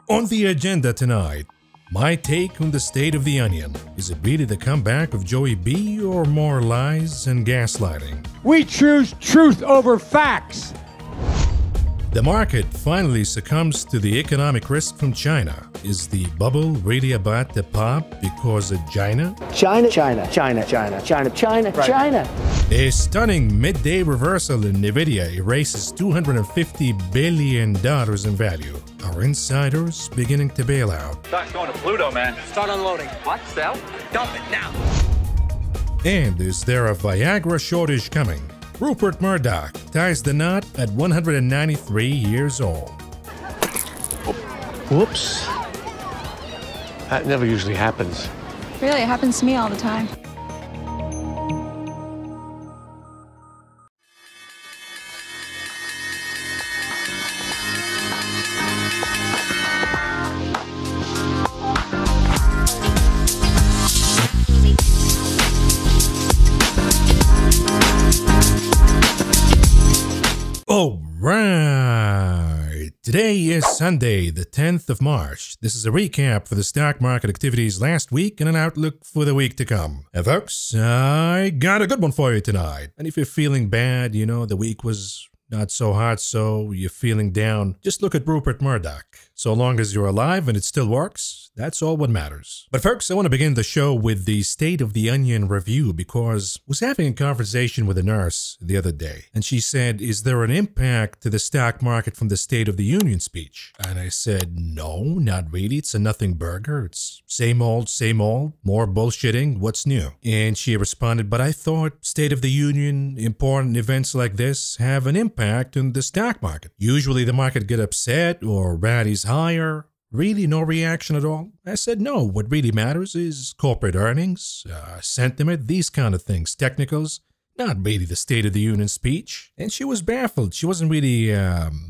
On the agenda tonight, my take on the state of the onion. Is it really the comeback of Joey B or more lies and gaslighting? We choose truth over facts. The market finally succumbs to the economic risk from China. Is the bubble really about to pop because of China? China. China. A stunning midday reversal in Nvidia erases $250 billion in value. Are insiders beginning to bail out? Stock's going to Pluto, man. Start unloading. What? Sell? Dump it now. And is there a Viagra shortage coming? Rupert Murdoch ties the knot at 193 years old. Whoops. That never usually happens. Really, it happens to me all the time. All right. Today is Sunday, the 10th of March. This is a recap for the stock market activities last week and an outlook for the week to come. And folks, I got a good one for you tonight. And if you're feeling bad, you know, the week was not so hot, so you're feeling down, just look at Rupert Murdoch. So long as you're alive and it still works, that's all what matters. But folks, I want to begin the show with the State of the Onion review because I was having a conversation with a nurse the other day, and she said, is there an impact to the stock market from the State of the Union speech? And I said, no, not really. It's a nothing burger. It's same old, more bullshitting. What's new? And she responded, but I thought State of the Union, important events like this have an impact on the stock market. Usually the market get upset or rallies higher. Really no reaction at all? I said no, what really matters is corporate earnings, sentiment, these kind of things, technicals, not really the State of the Union speech. And she was baffled. She wasn't really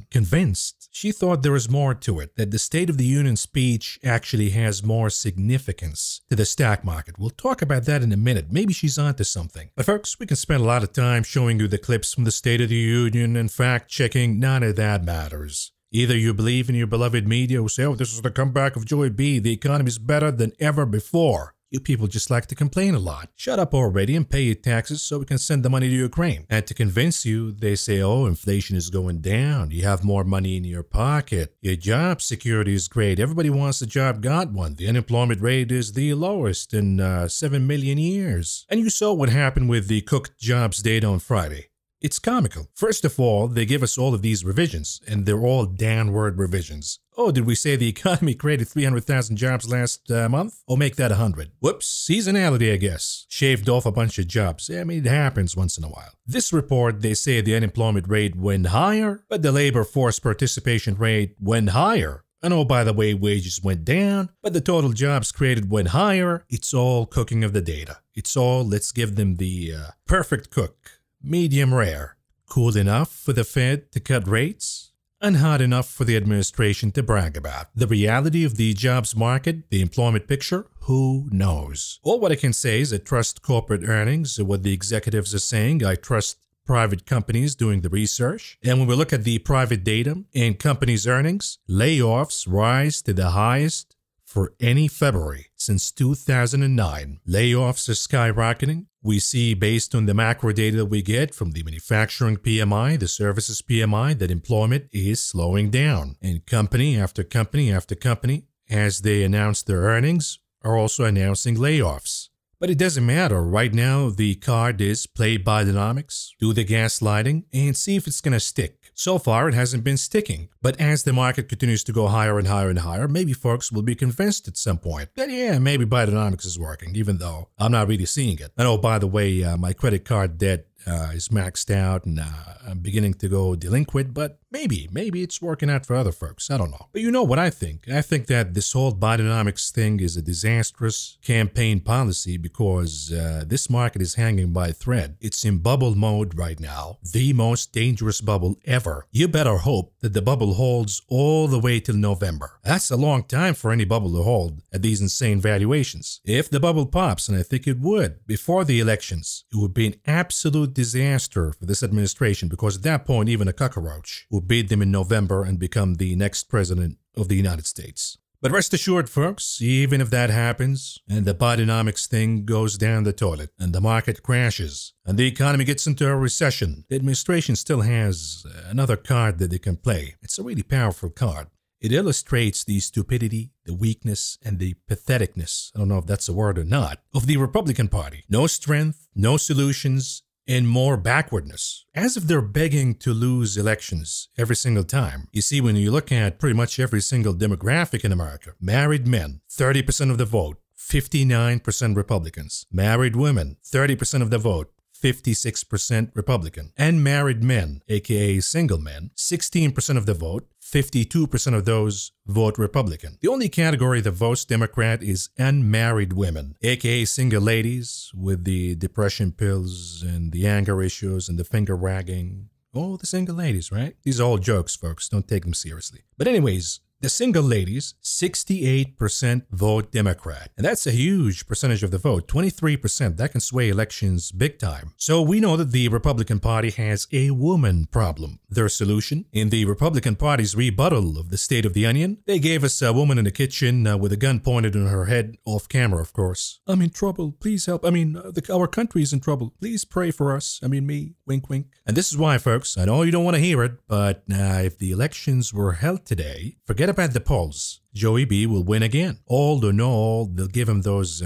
convinced. She thought there was more to it, that the State of the Union speech actually has more significance to the stock market. We'll talk about that in a minute. Maybe she's onto something. But folks, we can spend a lot of time showing you the clips from the State of the Union and fact-checking. None of that matters. Either you believe in your beloved media who say, oh, this is the comeback of Joey B. The economy is better than ever before. You people just like to complain a lot. Shut up already and pay your taxes so we can send the money to Ukraine. And to convince you, they say, oh, inflation is going down. You have more money in your pocket. Your job security is great. Everybody wants a job, got one. The unemployment rate is the lowest in 7 million years. And you saw what happened with the cooked jobs data on Friday. It's comical. First of all, they give us all of these revisions, and they're all downward revisions. Oh, did we say the economy created 300,000 jobs last month? Or make that 100? Whoops, seasonality, I guess. Shaved off a bunch of jobs. I mean, it happens once in a while. This report, they say the unemployment rate went higher, but the labor force participation rate went higher. And oh, by the way, wages went down, but the total jobs created went higher. It's all cooking of the data. It's all, let's give them the perfect cook. Medium rare, cool enough for the Fed to cut rates, and hot enough for the administration to brag about. The reality of the jobs market, the employment picture, who knows? All what I can say is I trust corporate earnings, what the executives are saying. I trust private companies doing the research. And when we look at the private data and companies' earnings, layoffs rise to the highest for any February since 2009. Layoffs are skyrocketing. We see, based on the macro data we get from the manufacturing PMI, the services PMI, that employment is slowing down. And company after company after company, as they announce their earnings, are also announcing layoffs. But it doesn't matter. Right now, the card is play Bidenomics, do the gaslighting, and see if it's going to stick. So far, it hasn't been sticking. But as the market continues to go higher and higher and higher, maybe folks will be convinced at some point that, yeah, maybe Bidenomics is working, even though I'm not really seeing it. And oh, by the way, my credit card debt is maxed out and I'm beginning to go delinquent, but maybe it's working out for other folks. I don't know. But you know what I think? I think that this whole Bidenomics thing is a disastrous campaign policy because this market is hanging by a thread. It's in bubble mode right now, the most dangerous bubble ever. You better hope that the bubble holds all the way till November. That's a long time for any bubble to hold at these insane valuations. If the bubble pops, and I think it would, before the elections, it would be an absolute disaster for this administration because at that point, even a cockroach would beat them in November and become the next president of the United States. But rest assured, folks, even if that happens and the Bidenomics thing goes down the toilet and the market crashes and the economy gets into a recession, the administration still has another card that they can play. It's a really powerful card. It illustrates the stupidity, the weakness, and the patheticness, I don't know if that's a word or not, of the Republican Party. No strength, no solutions, and more backwardness, as if they're begging to lose elections every single time. You see, when you look at pretty much every single demographic in America, married men, 30% of the vote, 59% Republicans. Married women, 30% of the vote, 56% Republican. And married men, aka single men, 16% of the vote, 52% of those vote Republican. The only category that votes Democrat is unmarried women, aka single ladies with the depression pills and the anger issues and the finger wagging. Oh, the single ladies, right? These are all jokes, folks. Don't take them seriously. But anyways, the single ladies, 68% vote Democrat. And that's a huge percentage of the vote, 23%. That can sway elections big time. So we know that the Republican Party has a woman problem. Their solution? In the Republican Party's rebuttal of the State of the Union, they gave us a woman in the kitchen with a gun pointed on her head, off camera, of course. I'm in trouble. Please help. Our country is in trouble. Please pray for us. Me. Wink, wink. And this is why, folks, I know you don't want to hear it, but if the elections were held today, forget about the polls. Joey B will win again. Old or no old, they'll give him those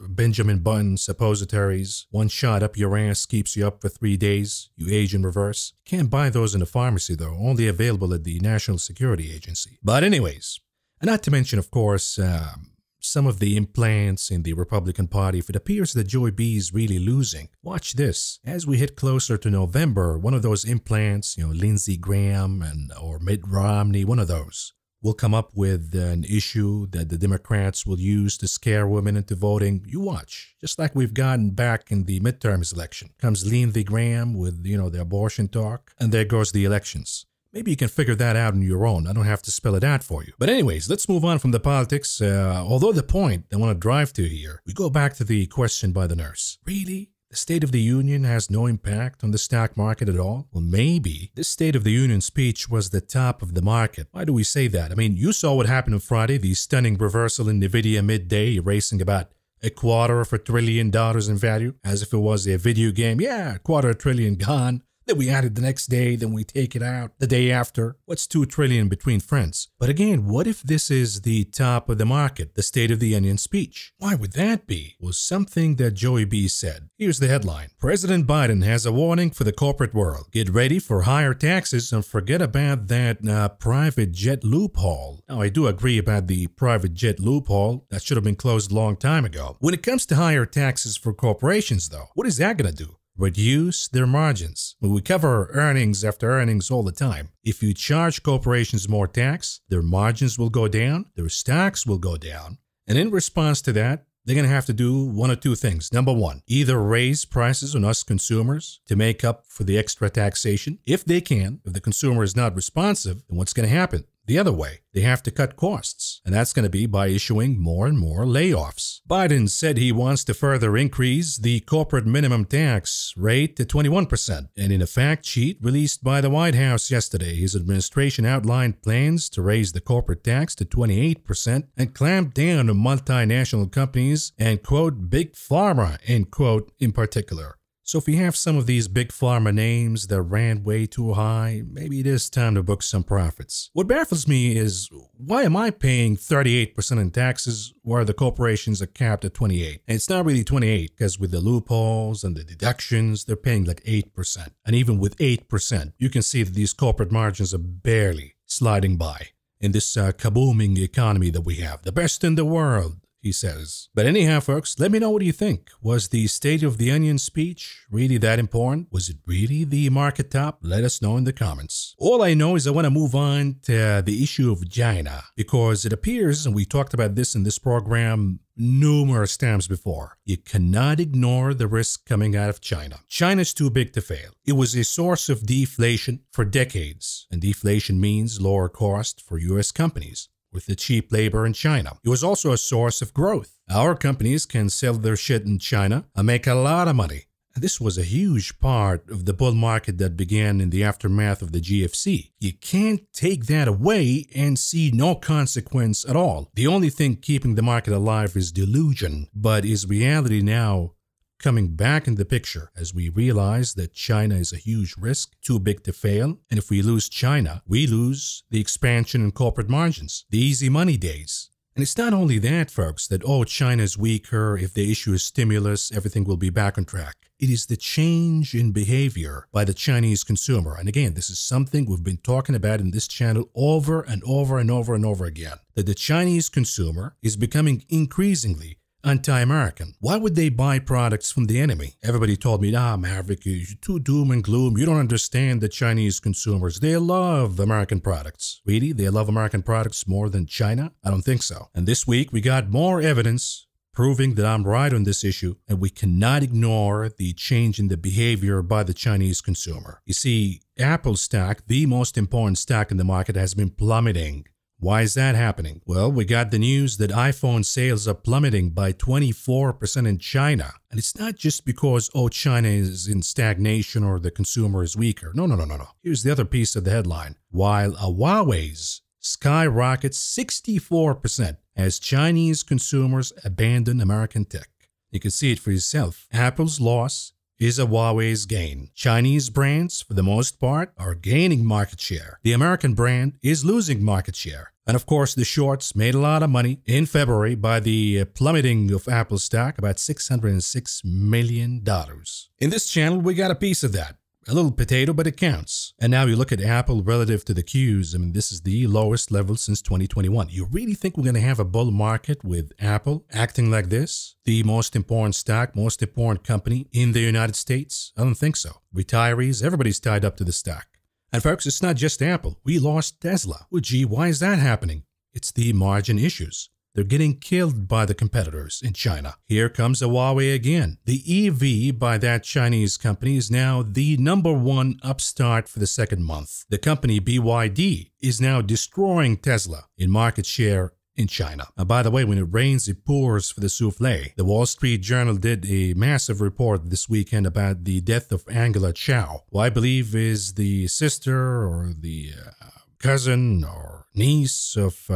Benjamin Button suppositories. One shot up your ass keeps you up for 3 days. You age in reverse. Can't buy those in the pharmacy though. Only available at the National Security Agency. But anyways, and not to mention, of course, some of the implants in the Republican Party. If it appears that Joey B is really losing, watch this. As we hit closer to November, one of those implants, Lindsey Graham or Mitt Romney, one of those, will come up with an issue that the Democrats will use to scare women into voting. You watch. Just like we've gotten back in the midterms election. Comes Lindsey Graham with, the abortion talk, and there goes the elections. Maybe you can figure that out on your own. I don't have to spell it out for you. But anyways, let's move on from the politics. Although the point I want to drive to here, we go back to the question by the nurse. Really? The State of the Union has no impact on the stock market at all? Well, maybe. This State of the Union speech was the top of the market. Why do we say that? You saw what happened on Friday, the stunning reversal in NVIDIA midday, erasing about $250 billion in value, as if it was a video game. Yeah, $250 billion gone. Then we add it the next day, then we take it out the day after. What's $2 trillion between friends? But again, what if this is the top of the market, the State of the Union speech? Why would that be? Was something that Joey B said. Here's the headline. President Biden has a warning for the corporate world. Get ready for higher taxes and forget about that private jet loophole. Now, I do agree about the private jet loophole. That should have been closed a long time ago. When it comes to higher taxes for corporations, though, what is that going to do? Reduce their margins. We cover earnings after earnings all the time. If you charge corporations more tax, their margins will go down, their stocks will go down. And in response to that, they're going to have to do one or two things. Number one, either raise prices on us consumers to make up for the extra taxation. If they can, if the consumer is not responsive, then what's going to happen? The other way, they have to cut costs, and that's going to be by issuing more and more layoffs. Biden said he wants to further increase the corporate minimum tax rate to 21%, and in a fact sheet released by the White House yesterday, his administration outlined plans to raise the corporate tax to 28% and clamp down on multinational companies and, quote, big pharma, end quote, in particular. So if you have some of these big pharma names that ran way too high, maybe it is time to book some profits. What baffles me is, why am I paying 38% in taxes where the corporations are capped at 28%? And it's not really 28% because with the loopholes and the deductions, they're paying like 8%. And even with 8%, you can see that these corporate margins are barely sliding by in this kabooming economy that we have. The best in the world, he says. But anyhow, folks, let me know what you think. Was the State of the Union speech really that important? Was it really the market top? Let us know in the comments. All I know is I want to move on to the issue of China, because it appears, and we talked about this in this program numerous times before, you cannot ignore the risk coming out of China. China's too big to fail. It was a source of deflation for decades, and deflation means lower cost for U.S. companies with the cheap labor in China. It was also a source of growth. Our companies can sell their shit in China and make a lot of money. And this was a huge part of the bull market that began in the aftermath of the GFC. You can't take that away and see no consequence at all. The only thing keeping the market alive is delusion, but is reality now coming back in the picture as we realize that China is a huge risk, too big to fail, and if we lose China, we lose the expansion in corporate margins, the easy money days. And it's not only that, folks, that, oh, China is weaker, if they issue a stimulus, everything will be back on track. It is the change in behavior by the Chinese consumer. And again, this is something we've been talking about in this channel over and over and over and over again, that the Chinese consumer is becoming increasingly anti-American. Why would they buy products from the enemy? Everybody told me, Maverick, you're too doom and gloom. You don't understand the Chinese consumers. They love American products. Really? They love American products more than China? I don't think so. And this week, we got more evidence proving that I'm right on this issue, and we cannot ignore the change in the behavior by the Chinese consumer. You see, Apple's stock, the most important stock in the market, has been plummeting. Why is that happening? Well, we got the news that iPhone sales are plummeting by 24% in China. And it's not just because, oh, China is in stagnation or the consumer is weaker. No. Here's the other piece of the headline. While Huawei's skyrockets 64% as Chinese consumers abandon American tech. You can see it for yourself. Apple's loss is a Huawei's gain. Chinese brands, for the most part, are gaining market share. The American brand is losing market share. And of course, the shorts made a lot of money in February by the plummeting of Apple stock, about $606 million. In this channel, we got a piece of that. A little potato, but it counts. And now you look at Apple relative to the Qs. I mean, this is the lowest level since 2021. You really think we're going to have a bull market with Apple acting like this? The most important stock, most important company in the United States? I don't think so. Retirees, everybody's tied up to the stock. And folks, it's not just Apple. We lost Tesla. Well, gee, why is that happening? It's the margin issues. They're getting killed by the competitors in China. Here comes Huawei again. The EV by that Chinese company is now the #1 upstart for the second month. The company BYD is now destroying Tesla in market share in China. And by the way, when it rains, it pours for the souffle. The Wall Street Journal did a massive report this weekend about the death of Angela Chow, who I believe is the sister or the cousin or niece of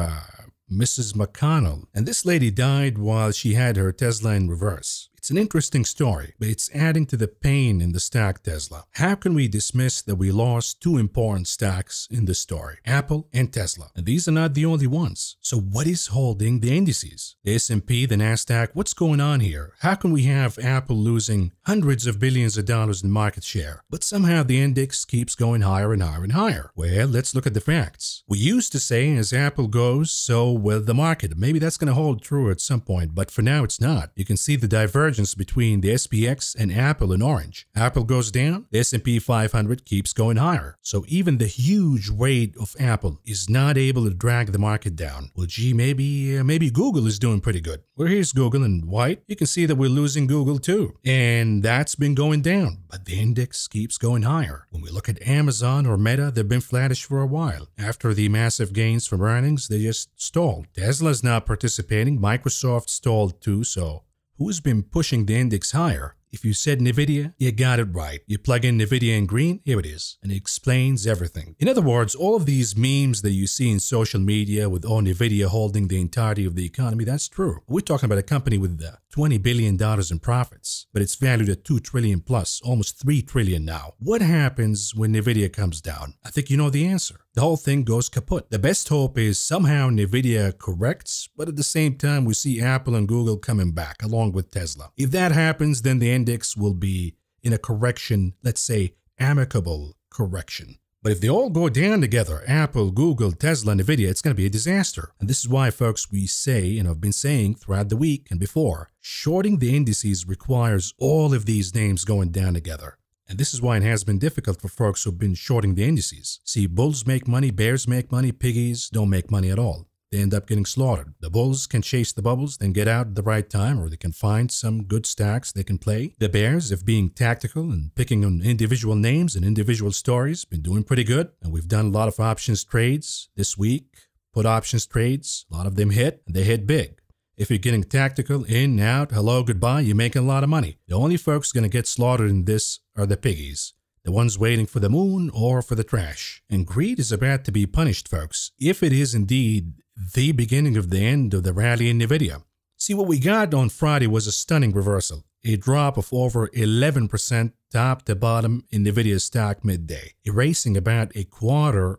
Mrs. McConnell. And this lady died while she had her Tesla in reverse. It's an interesting story, but it's adding to the pain in the stock Tesla. How can we dismiss that we lost two important stocks in this story, Apple and Tesla? And these are not the only ones. So what is holding the indices? The S&P, the NASDAQ, what's going on here? How can we have Apple losing hundreds of billions of dollars in market share, but somehow the index keeps going higher and higher and higher? Well, let's look at the facts. We used to say as Apple goes, so will the market. Maybe that's going to hold true at some point, but for now it's not. You can see the divergence between the SPX and Apple in orange. Apple goes down, the S&P 500 keeps going higher. So even the huge weight of Apple is not able to drag the market down. Well, gee, maybe Google is doing pretty good. Well, here's Google in white. You can see that we're losing Google too. And that's been going down, but the index keeps going higher. When we look at Amazon or Meta, they've been flattish for a while. After the massive gains from earnings, they just stalled. Tesla's not participating. Microsoft stalled too, so who's been pushing the index higher? If you said NVIDIA, you got it right. You plug in NVIDIA in green, here it is. And it explains everything. In other words, all of these memes that you see in social media with, oh, NVIDIA holding the entirety of the economy, that's true. We're talking about a company with $20 billion in profits, but it's valued at $2 trillion plus, almost $3 trillion now. What happens when NVIDIA comes down? I think you know the answer. The whole thing goes kaput. The best hope is somehow NVIDIA corrects, but at the same time, we see Apple and Google coming back along with Tesla. If that happens, then the index will be in a correction, let's say amicable correction. But if they all go down together, Apple, Google, Tesla, NVIDIA, it's going to be a disaster. And this is why, folks, we say, and I've been saying throughout the week and before, shorting the indices requires all of these names going down together. And this is why it has been difficult for folks who've been shorting the indices. See, bulls make money, bears make money, piggies don't make money at all. They end up getting slaughtered. The bulls can chase the bubbles, then get out at the right time, or they can find some good stocks they can play. The bears, if being tactical and picking on individual names and individual stories, been doing pretty good. And we've done a lot of options trades this week, put options trades, a lot of them hit, and they hit big. If you're getting tactical, in, out, hello, goodbye, you're making a lot of money. The only folks going to get slaughtered in this are the piggies. The ones waiting for the moon or for the trash. And greed is about to be punished, folks, if it is indeed the beginning of the end of the rally in NVIDIA. See, what we got on Friday was a stunning reversal. A drop of over 11% top to bottom in NVIDIA's stock midday, erasing about $250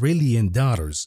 billion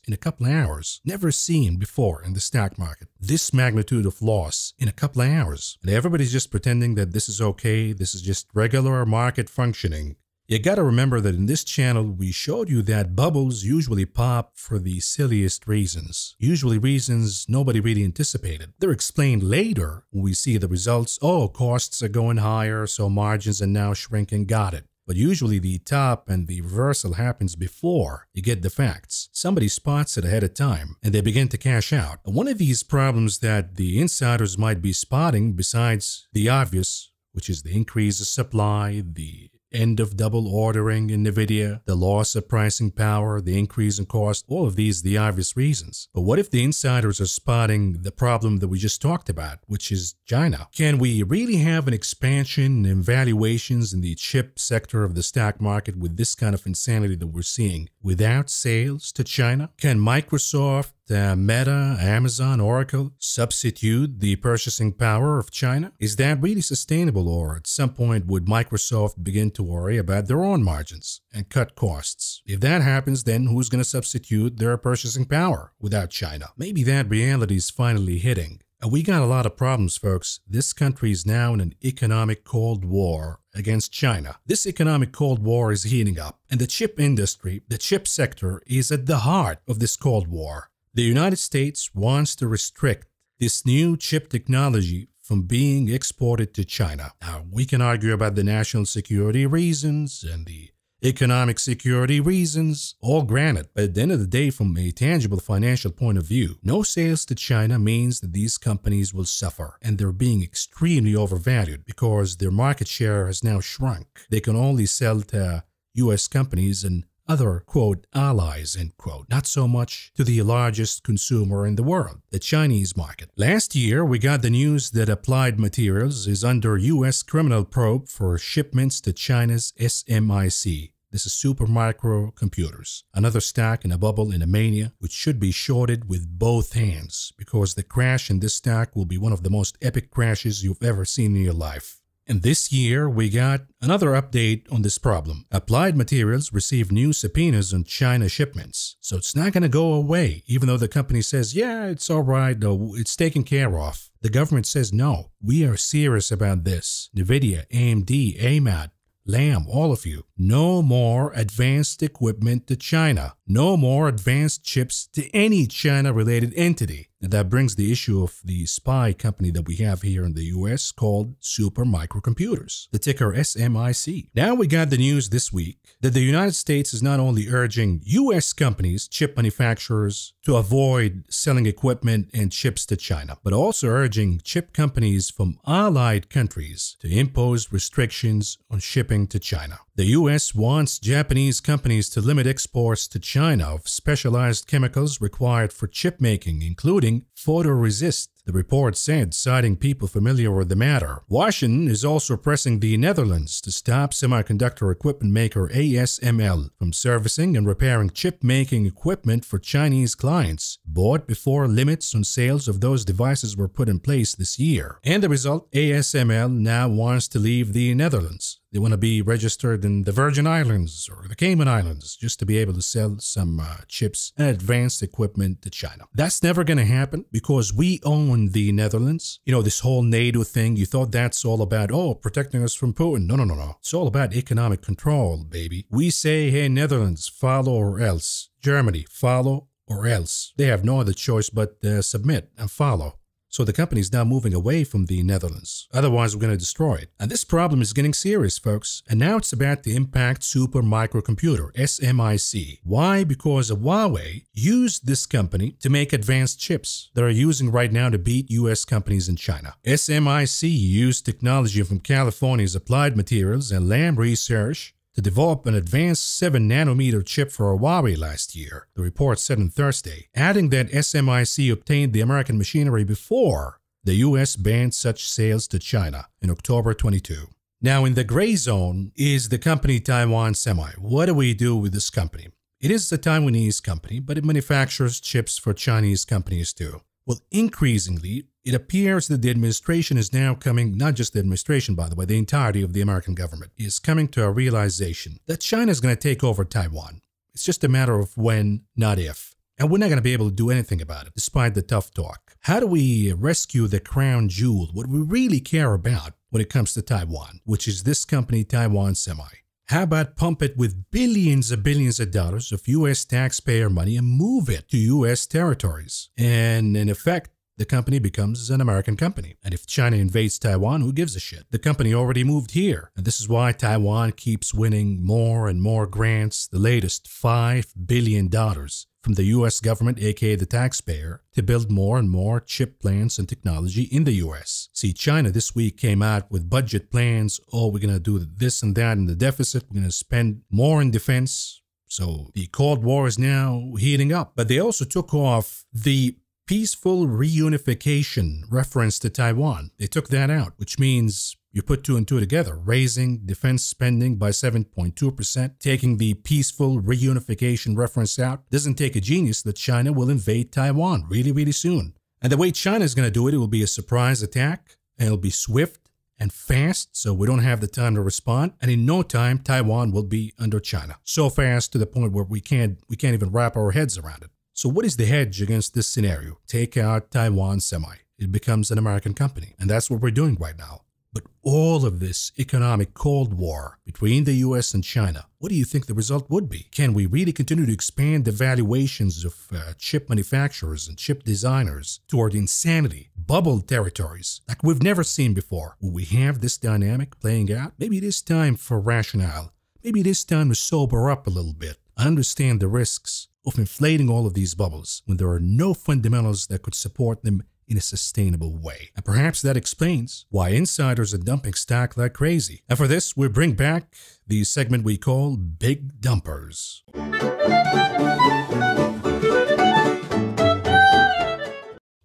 in a couple of hours, never seen before in the stock market. This magnitude of loss in a couple of hours. And everybody's just pretending that this is okay, this is just regular market functioning. You gotta remember that in this channel, we showed you that bubbles usually pop for the silliest reasons. Usually reasons nobody really anticipated. They're explained later when we see the results. Oh, costs are going higher, so margins are now shrinking. Got it. But usually the top and the reversal happens before you get the facts. Somebody spots it ahead of time and they begin to cash out. One of these problems that the insiders might be spotting, besides the obvious, which is the increase of supply, the end of double ordering in NVIDIA, the loss of pricing power, the increase in cost, all of these the obvious reasons. But what if the insiders are spotting the problem that we just talked about, which is China? Can we really have an expansion in valuations in the chip sector of the stock market with this kind of insanity that we're seeing without sales to China? Can Microsoft, Meta, Amazon, Oracle substitute the purchasing power of China? Is that really sustainable, or at some point would Microsoft begin to worry about their own margins and cut costs? If that happens, then who's going to substitute their purchasing power without China? Maybe that reality is finally hitting. And we got a lot of problems, folks. This country is now in an economic Cold War against China. This economic Cold War is heating up, and the chip industry, the chip sector, is at the heart of this Cold War. The United States wants to restrict this new chip technology from being exported to China. Now, we can argue about the national security reasons and the economic security reasons, all granted, but at the end of the day, from a tangible financial point of view, no sales to China means that these companies will suffer, and they're being extremely overvalued because their market share has now shrunk. They can only sell to U.S. companies and other, quote, allies, end quote, not so much to the largest consumer in the world, the Chinese market. Last year, we got the news that Applied Materials is under U.S. criminal probe for shipments to China's SMIC. This is Supermicro Computers, another stock in a bubble in a mania, which should be shorted with both hands, because the crash in this stock will be one of the most epic crashes you've ever seen in your life. And this year, we got another update on this problem. Applied Materials received new subpoenas on China shipments. So it's not going to go away, even though the company says, yeah, it's all right, it's taken care of. The government says, no, we are serious about this. NVIDIA, AMD, AMAT, Lam, all of you. No more advanced equipment to China. No more advanced chips to any China-related entity. And that brings the issue of the spy company that we have here in the US called Supermicro Computers, the ticker SMIC. Now we got the news this week that the United States is not only urging US companies, chip manufacturers, to avoid selling equipment and chips to China, but also urging chip companies from allied countries to impose restrictions on shipping to China. The US wants Japanese companies to limit exports to China of specialized chemicals required for chip making, including photoresist, the report said, citing people familiar with the matter. Washington is also pressing the Netherlands to stop semiconductor equipment maker ASML from servicing and repairing chip-making equipment for Chinese clients bought before limits on sales of those devices were put in place this year. And the result, ASML now wants to leave the Netherlands. They want to be registered in the Virgin Islands or the Cayman Islands just to be able to sell some chips and advanced equipment to China. That's never going to happen because we own the Netherlands. You know, this whole NATO thing, you thought that's all about, oh, protecting us from Putin. No. It's all about economic control, baby. We say, hey, Netherlands, follow or else. Germany, follow or else. They have no other choice but submit and follow. So the company is now moving away from the Netherlands. Otherwise, we're going to destroy it. And this problem is getting serious, folks. And now it's about to impact Supermicro Computer, SMIC. Why? Because Huawei used this company to make advanced chips that are using right now to beat US companies in China. SMIC used technology from California's Applied Materials and Lam Research to develop an advanced 7-nanometer chip for Huawei last year, the report said on Thursday, adding that SMIC obtained the American machinery before the U.S. banned such sales to China in October 22. Now, in the gray zone is the company Taiwan Semi. What do we do with this company? It is a Taiwanese company, but it manufactures chips for Chinese companies too. Well, increasingly, it appears that the administration is now coming, not just the administration, by the way, the entirety of the American government is coming to a realization that China is going to take over Taiwan. It's just a matter of when, not if. And we're not going to be able to do anything about it, despite the tough talk. How do we rescue the crown jewel, what we really care about when it comes to Taiwan, which is this company, Taiwan Semi? How about pump it with billions of dollars of U.S. taxpayer money and move it to U.S. territories? And in effect, the company becomes an American company. And if China invades Taiwan, who gives a shit? The company already moved here. And this is why Taiwan keeps winning more and more grants, the latest $5 billion from the U.S. government, aka the taxpayer, to build more and more chip plants and technology in the U.S. See, China this week came out with budget plans. Oh, we're going to do this and that in the deficit. We're going to spend more in defense. So the Cold War is now heating up. But they also took off the peaceful reunification reference to Taiwan. They took that out, which means you put two and two together, raising defense spending by 7.2%, taking the peaceful reunification reference out. Doesn't take a genius that China will invade Taiwan really soon. And the way China is going to do it, it will be a surprise attack, and it'll be swift and fast, so we don't have the time to respond. And in no time, Taiwan will be under China. So fast to the point where we can't even wrap our heads around it. So what is the hedge against this scenario? Take out Taiwan Semi. It becomes an American company, and that's what we're doing right now. But all of this economic Cold War between the U.S. and China, what do you think the result would be? Can we really continue to expand the valuations of chip manufacturers and chip designers toward insanity, bubble territories like we've never seen before? Will we have this dynamic playing out? Maybe it is time for rationale. Maybe it is time to sober up a little bit. Understand the risks of inflating all of these bubbles when there are no fundamentals that could support them in a sustainable way. And perhaps that explains why insiders are dumping stock like crazy. And for this, we bring back the segment we call Big Dumpers.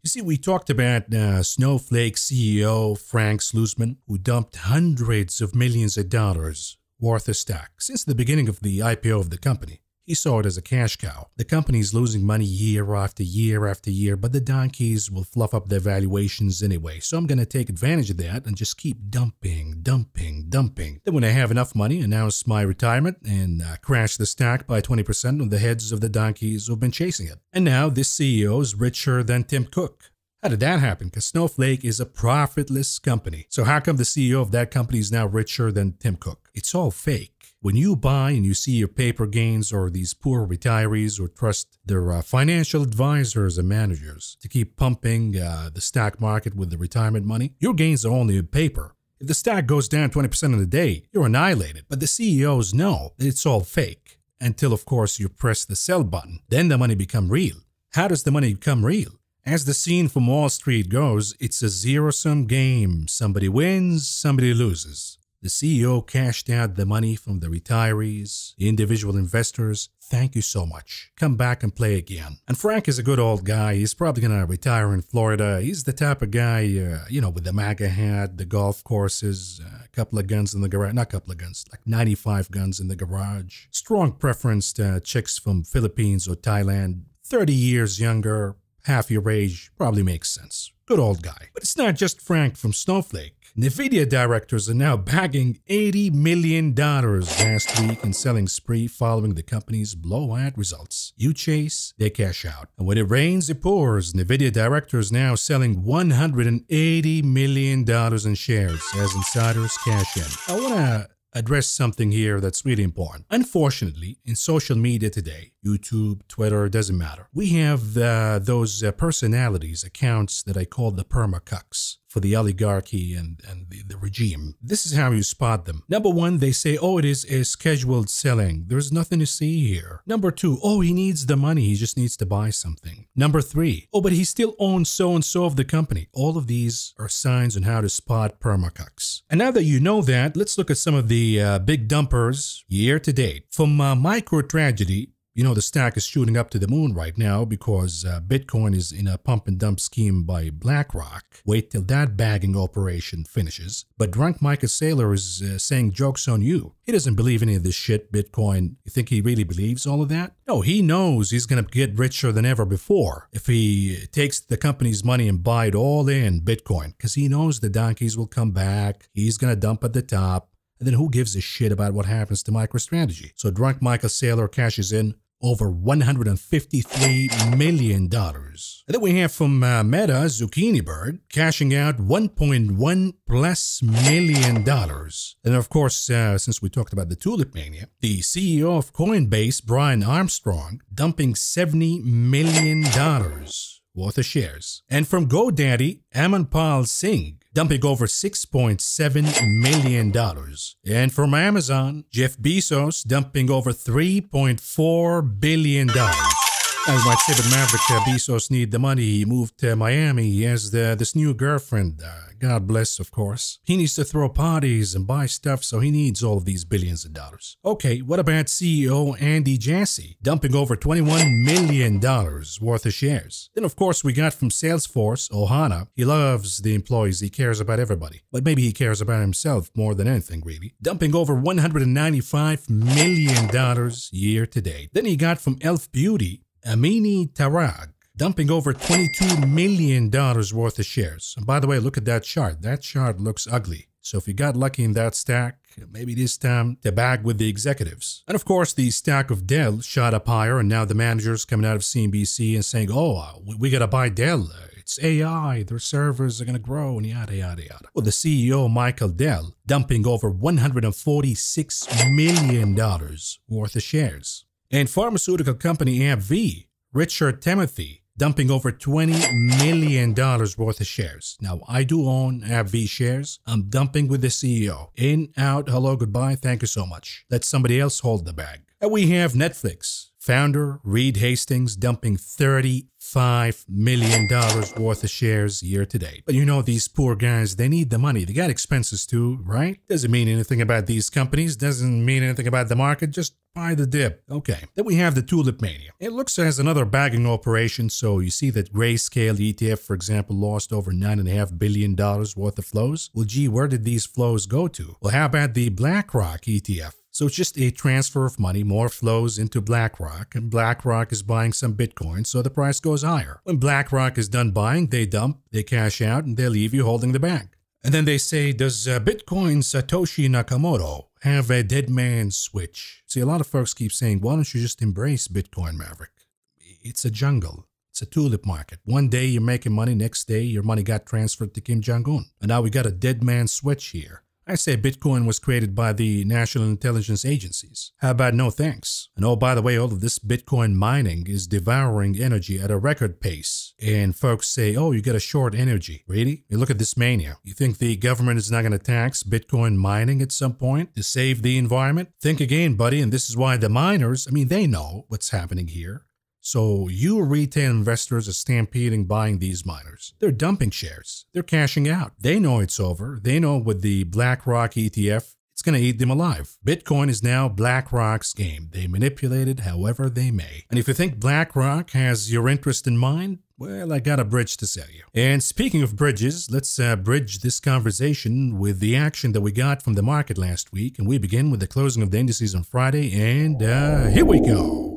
You see, we talked about Snowflake CEO Frank Slootman, who dumped hundreds of millions of dollars worth of stock since the beginning of the IPO of the company. He saw it as a cash cow. The company's losing money year after year, but the donkeys will fluff up their valuations anyway. So I'm going to take advantage of that and just keep dumping. Then when I have enough money, announce my retirement and crash the stock by 20% on the heads of the donkeys who've been chasing it. And now this CEO is richer than Tim Cook. How did that happen? Because Snowflake is a profitless company. So how come the CEO of that company is now richer than Tim Cook? It's all fake. When you buy and you see your paper gains or these poor retirees who trust their financial advisors and managers to keep pumping the stock market with the retirement money, your gains are only in paper. If the stock goes down 20% in a day, you're annihilated. But the CEOs know that it's all fake until, of course, you press the sell button. Then the money becomes real. How does the money become real? As the scene from Wall Street goes, it's a zero-sum game. Somebody wins, somebody loses. The CEO cashed out the money from the retirees, the individual investors. Thank you so much. Come back and play again. And Frank is a good old guy. He's probably going to retire in Florida. He's the type of guy, with the MAGA hat, the golf courses, a couple of guns in the garage. Not a couple of guns, like 95 guns in the garage. Strong preference to chicks from Philippines or Thailand. 30 years younger, half your age, probably makes sense. Good old guy. But it's not just Frank from Snowflake. NVIDIA directors are now bagging $80 million last week in selling spree following the company's blowout results. You chase, they cash out. And when it rains, it pours. NVIDIA directors now selling $180 million in shares as insiders cash in. I want to address something here that's really important. Unfortunately, in social media today, YouTube, Twitter, doesn't matter. We have those personalities, accounts that I call the perma-cucks. for the oligarchy and the regime. This is how you spot them. Number one, they say, oh, it is a scheduled selling. There's nothing to see here. Number two, oh, he needs the money. He just needs to buy something. Number three, oh, but he still owns so-and-so of the company. All of these are signs on how to spot permacucks. And now that you know that, let's look at some of the big dumpers year to date. From micro tragedy, you know, the stock is shooting up to the moon right now because Bitcoin is in a pump and dump scheme by BlackRock. Wait till that bagging operation finishes. But drunk Michael Saylor is saying jokes on you. He doesn't believe any of this shit, Bitcoin. You think he really believes all of that? No, he knows he's going to get richer than ever before if he takes the company's money and buy it all in Bitcoin, because he knows the donkeys will come back. He's going to dump at the top. And then who gives a shit about what happens to MicroStrategy? So drunk Michael Saylor cashes in over $153 million. And then we have from Meta, Zucchini Bird, cashing out $1.1+ million. And of course, since we talked about the Tulip Mania, the CEO of Coinbase, Brian Armstrong, dumping $70 million worth of shares. And from GoDaddy, Amanpal Singh, dumping over $6.7 million. And from Amazon, Jeff Bezos dumping over $3.4 billion. As might say, but Maverick Bezos need the money. He moved to Miami. He has this new girlfriend. God bless, of course. He needs to throw parties and buy stuff, so he needs all of these billions of dollars. Okay, what about CEO Andy Jassy dumping over $21 million worth of shares? Then, of course, we got from Salesforce, Ohana. He loves the employees. He cares about everybody. But maybe he cares about himself more than anything, really. Dumping over $195 million year to date. Then he got from Elf Beauty, Amini Tarag, dumping over $22 million worth of shares. And by the way, look at that chart. That chart looks ugly. So if you got lucky in that stack, maybe this time to bag with the executives. And of course, the stack of Dell shot up higher, and now the managers coming out of CNBC and saying, oh, we got to buy Dell. It's AI, their servers are going to grow, and yada, yada, yada. Well, the CEO, Michael Dell, dumping over $146 million worth of shares. And pharmaceutical company AbbVie, Richard Timothy, dumping over $20 million worth of shares. Now, I do own AbbVie shares. I'm dumping with the CEO. In, out, hello, goodbye, thank you so much. Let somebody else hold the bag. And we have Netflix. Founder Reed Hastings dumping $35 million worth of shares year to date. But you know, these poor guys, they need the money. They got expenses too, right? Doesn't mean anything about these companies. Doesn't mean anything about the market. Just buy the dip. Okay. Then we have the Tulip Mania. It looks as another bagging operation. So you see that Grayscale ETF, for example, lost over $9.5 billion worth of flows. Well, gee, where did these flows go to? Well, how about the BlackRock ETF? So it's just a transfer of money, more flows into BlackRock, and BlackRock is buying some Bitcoin, so the price goes higher. When BlackRock is done buying, they dump, they cash out, and they leave you holding the bag. And then they say, does Bitcoin Satoshi Nakamoto have a dead man switch? See, a lot of folks keep saying, why don't you just embrace Bitcoin, Maverick? It's a jungle. It's a tulip market. One day you're making money, next day your money got transferred to Kim Jong-un. And now we got a dead man switch here. I say Bitcoin was created by the national intelligence agencies. How about no thanks? And oh, by the way, all of this Bitcoin mining is devouring energy at a record pace. And folks say, oh, you got to short energy. Really? You look at this mania. You think the government is not going to tax Bitcoin mining at some point to save the environment? Think again, buddy. And this is why the miners, they know what's happening here. So you retail investors are stampeding buying these miners. They're dumping shares. They're cashing out. They know it's over. They know with the BlackRock ETF, it's going to eat them alive. Bitcoin is now BlackRock's game. They manipulate it however they may. And if you think BlackRock has your interest in mind, well, I got a bridge to sell you. And speaking of bridges, let's bridge this conversation with the action that we got from the market last week. And we begin with the closing of the indices on Friday. And here we go.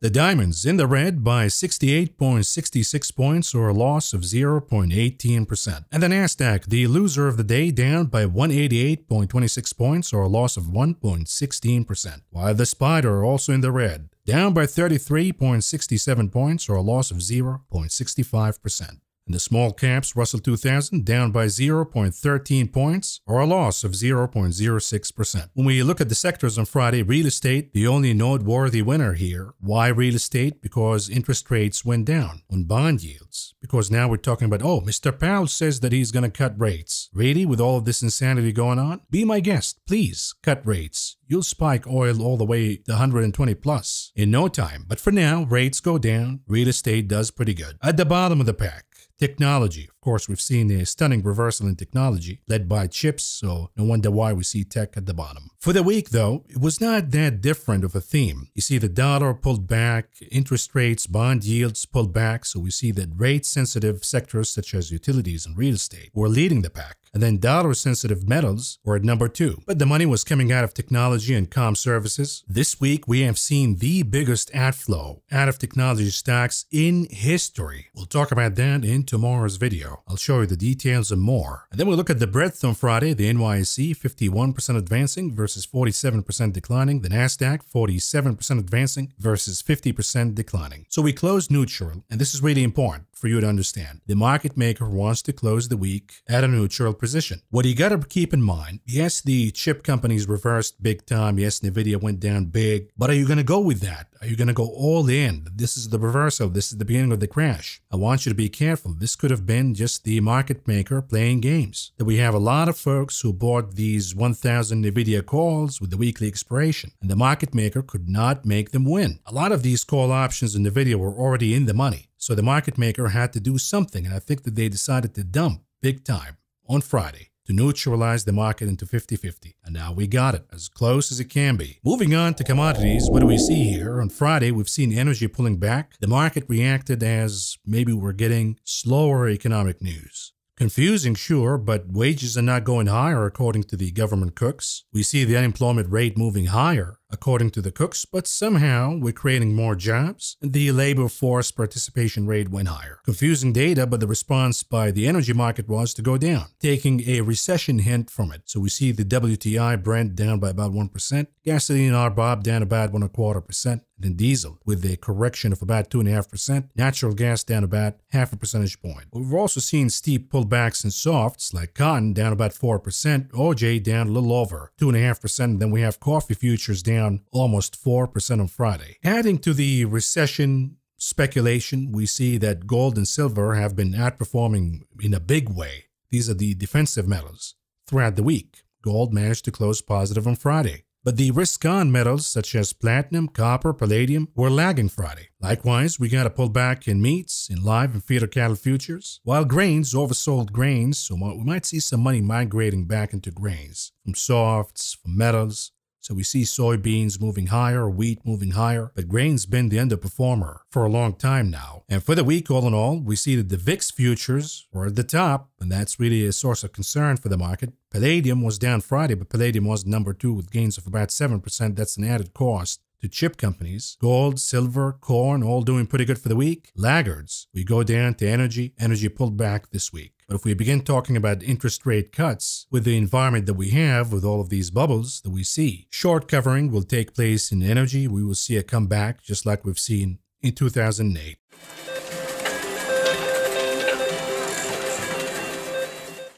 The diamonds in the red by 68.66 points, or a loss of 0.18%. And the Nasdaq, the loser of the day, down by 188.26 points, or a loss of 1.16%. While the Spider, also in the red, down by 33.67 points, or a loss of 0.65%. And the small caps Russell 2000 down by 0.13 points, or a loss of 0.06%. When we look at the sectors on Friday, real estate, the only noteworthy winner here. Why real estate? Because interest rates went down on bond yields. Because now we're talking about, oh, Mr. Powell says that he's going to cut rates. Really? With all of this insanity going on? Be my guest. Please cut rates. You'll spike oil all the way to 120 plus in no time. But for now, rates go down. Real estate does pretty good. At the bottom of the pack, technology. Of course, we've seen a stunning reversal in technology led by chips, so no wonder why we see tech at the bottom. For the week, though, it was not that different of a theme. You see the dollar pulled back, interest rates, bond yields pulled back, so we see that rate-sensitive sectors such as utilities and real estate were leading the pack. And then dollar-sensitive metals were at number 2. But the money was coming out of technology and comm services. This week, we have seen the biggest outflow out of technology stocks in history. We'll talk about that in tomorrow's video. I'll show you the details and more. And then we'll look at the breadth on Friday. The NYSE, 51% advancing versus 47% declining. The NASDAQ, 47% advancing versus 50% declining. So we closed neutral, and this is really important for you to understand. The market maker wants to close the week at a neutral position. What you gotta keep in mind, yes, the chip companies reversed big time. Yes, Nvidia went down big. But are you gonna go with that? Are you gonna go all in? This is the reversal. This is the beginning of the crash. I want you to be careful. This could have been just the market maker playing games. That we have a lot of folks who bought these 1,000 Nvidia calls with the weekly expiration, and the market maker could not make them win. A lot of these call options in Nvidia were already in the money. So the market maker had to do something, and I think that they decided to dump big time on Friday to neutralize the market into 50-50. And now we got it, as close as it can be. Moving on to commodities, what do we see here? On Friday, we've seen energy pulling back. The market reacted as maybe we're getting slower economic news. Confusing, sure, but wages are not going higher according to the government cooks. We see the unemployment rate moving higher according to the cooks, but somehow we're creating more jobs and the labor force participation rate went higher. Confusing data, but the response by the energy market was to go down, taking a recession hint from it. So we see the WTI Brent down by about 1%, gasoline RBOB down about 1.25%, and then diesel with a correction of about 2.5%, natural gas down about 0.5 percentage point. We've also seen steep pullbacks in softs like cotton down about 4%, OJ down a little over 2.5%, and then we have coffee futures down almost 4% on Friday. Adding to the recession speculation, we see that gold and silver have been outperforming in a big way. These are the defensive metals. Throughout the week, gold managed to close positive on Friday. But the risk-on metals such as platinum, copper, palladium were lagging Friday. Likewise, we got a pullback in meats, in live and feeder cattle futures, while grains oversold grains, so we might see some money migrating back into grains, from softs, from metals. So we see soybeans moving higher, wheat moving higher, but grain's been the underperformer for a long time now. And for the week, all in all, we see that the VIX futures were at the top, and that's really a source of concern for the market. Palladium was down Friday, but palladium was number 2 with gains of about 7%. That's an added cost to chip companies. Gold, silver, corn, all doing pretty good for the week. Laggards, we go down to energy. Energy pulled back this week. But if we begin talking about interest rate cuts with the environment that we have, with all of these bubbles that we see, short covering will take place in energy. We will see a comeback just like we've seen in 2008.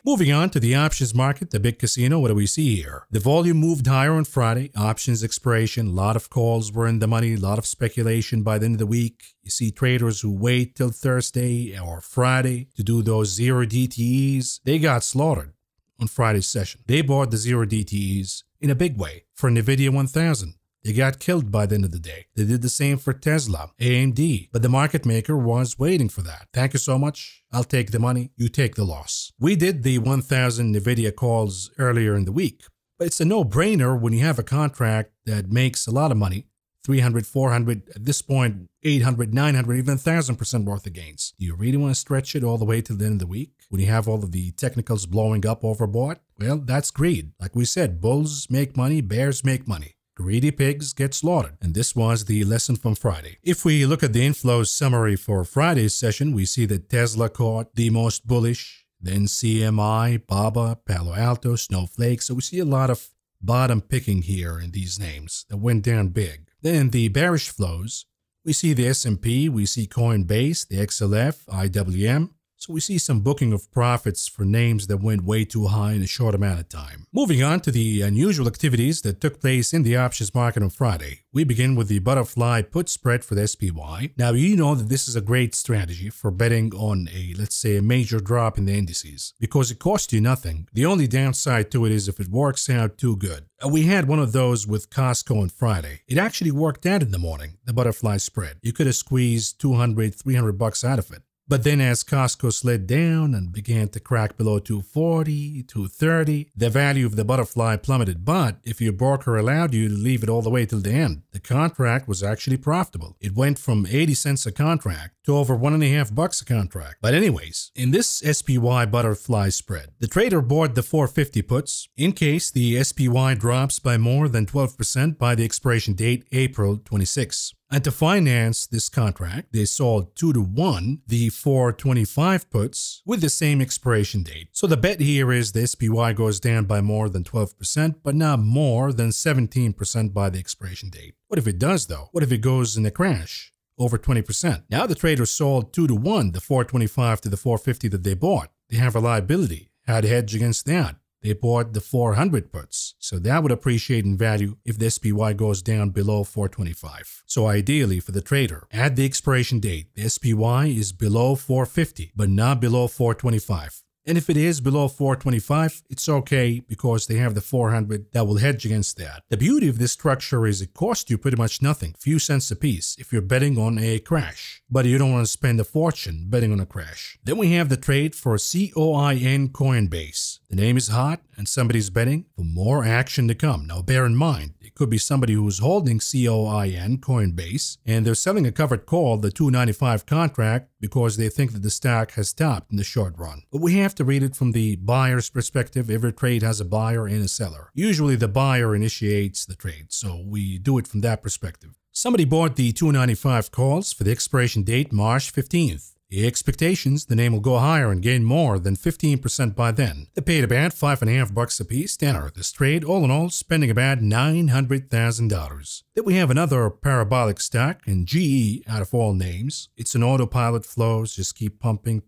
Moving on to the options market, the big casino, what do we see here? The volume moved higher on Friday, options expiration, a lot of calls were in the money, a lot of speculation by the end of the week. You see traders who wait till Thursday or Friday to do those zero DTEs. They got slaughtered on Friday's session. They bought the zero DTEs in a big way for Nvidia 1000. They got killed by the end of the day. They did the same for Tesla, AMD, but the market maker was waiting for that. Thank you so much. I'll take the money. You take the loss. We did the 1,000 Nvidia calls earlier in the week, but it's a no-brainer when you have a contract that makes a lot of money, 300, 400, at this point, 800, 900, even 1,000% worth of gains. Do you really want to stretch it all the way to the end of the week when you have all of the technicals blowing up overbought? Well, that's greed. Like we said, bulls make money, bears make money. Greedy pigs get slaughtered, and this was the lesson from Friday. If we look at the inflows summary for Friday's session, we see that Tesla caught the most bullish, then CMI, BABA, Palo Alto, Snowflake. So we see a lot of bottom picking here in these names that went down big. Then the bearish flows, we see the S&P, we see Coinbase, the XLF, IWM, So we see some booking of profits for names that went way too high in a short amount of time. Moving on to the unusual activities that took place in the options market on Friday. We begin with the butterfly put spread for the SPY. Now, you know that this is a great strategy for betting on let's say, a major drop in the indices because it costs you nothing. The only downside to it is if it works out too good. We had one of those with Costco on Friday. It actually worked out in the morning, the butterfly spread. You could have squeezed $200, $300 out of it. But then as Costco slid down and began to crack below 240, 230, the value of the butterfly plummeted. But if your broker allowed you to leave it all the way till the end, the contract was actually profitable. It went from 80 cents a contract to over $1.50 a contract. But anyways, in this SPY butterfly spread, the trader bought the 450 puts in case the SPY drops by more than 12% by the expiration date April 26. And to finance this contract, they sold 2-to-1 the 425 puts with the same expiration date. So the bet here is the SPY goes down by more than 12%, but not more than 17% by the expiration date. What if it does though? What if it goes in a crash? Over 20%. Now the traders sold 2-to-1 the 425 to the 450 that they bought. They have a liability. How to hedge against that? They bought the 400 puts, so that would appreciate in value if the SPY goes down below 425. So ideally for the trader, at the expiration date, the SPY is below 450, but not below 425. And if it is below 425, it's okay because they have the 400 that will hedge against that. The beauty of this structure is it costs you pretty much nothing, few cents a piece, if you're betting on a crash. But you don't want to spend a fortune betting on a crash. Then we have the trade for COIN Coinbase. The name is hot and somebody's betting for more action to come. Now bear in mind, it could be somebody who's holding COIN Coinbase and they're selling a covered call, the 295 contract, because they think that the stock has topped in the short run. But we have to read it from the buyer's perspective. Every trade has a buyer and a seller. Usually the buyer initiates the trade, so we do it from that perspective. Somebody bought the 295 calls for the expiration date March 15th. The expectations, the name will go higher and gain more than 15% by then. They paid about $5.50 a piece to enter this trade, all in all spending about $900,000. Then we have another parabolic stock, and GE out of all names. It's an autopilot flows, just keep pumping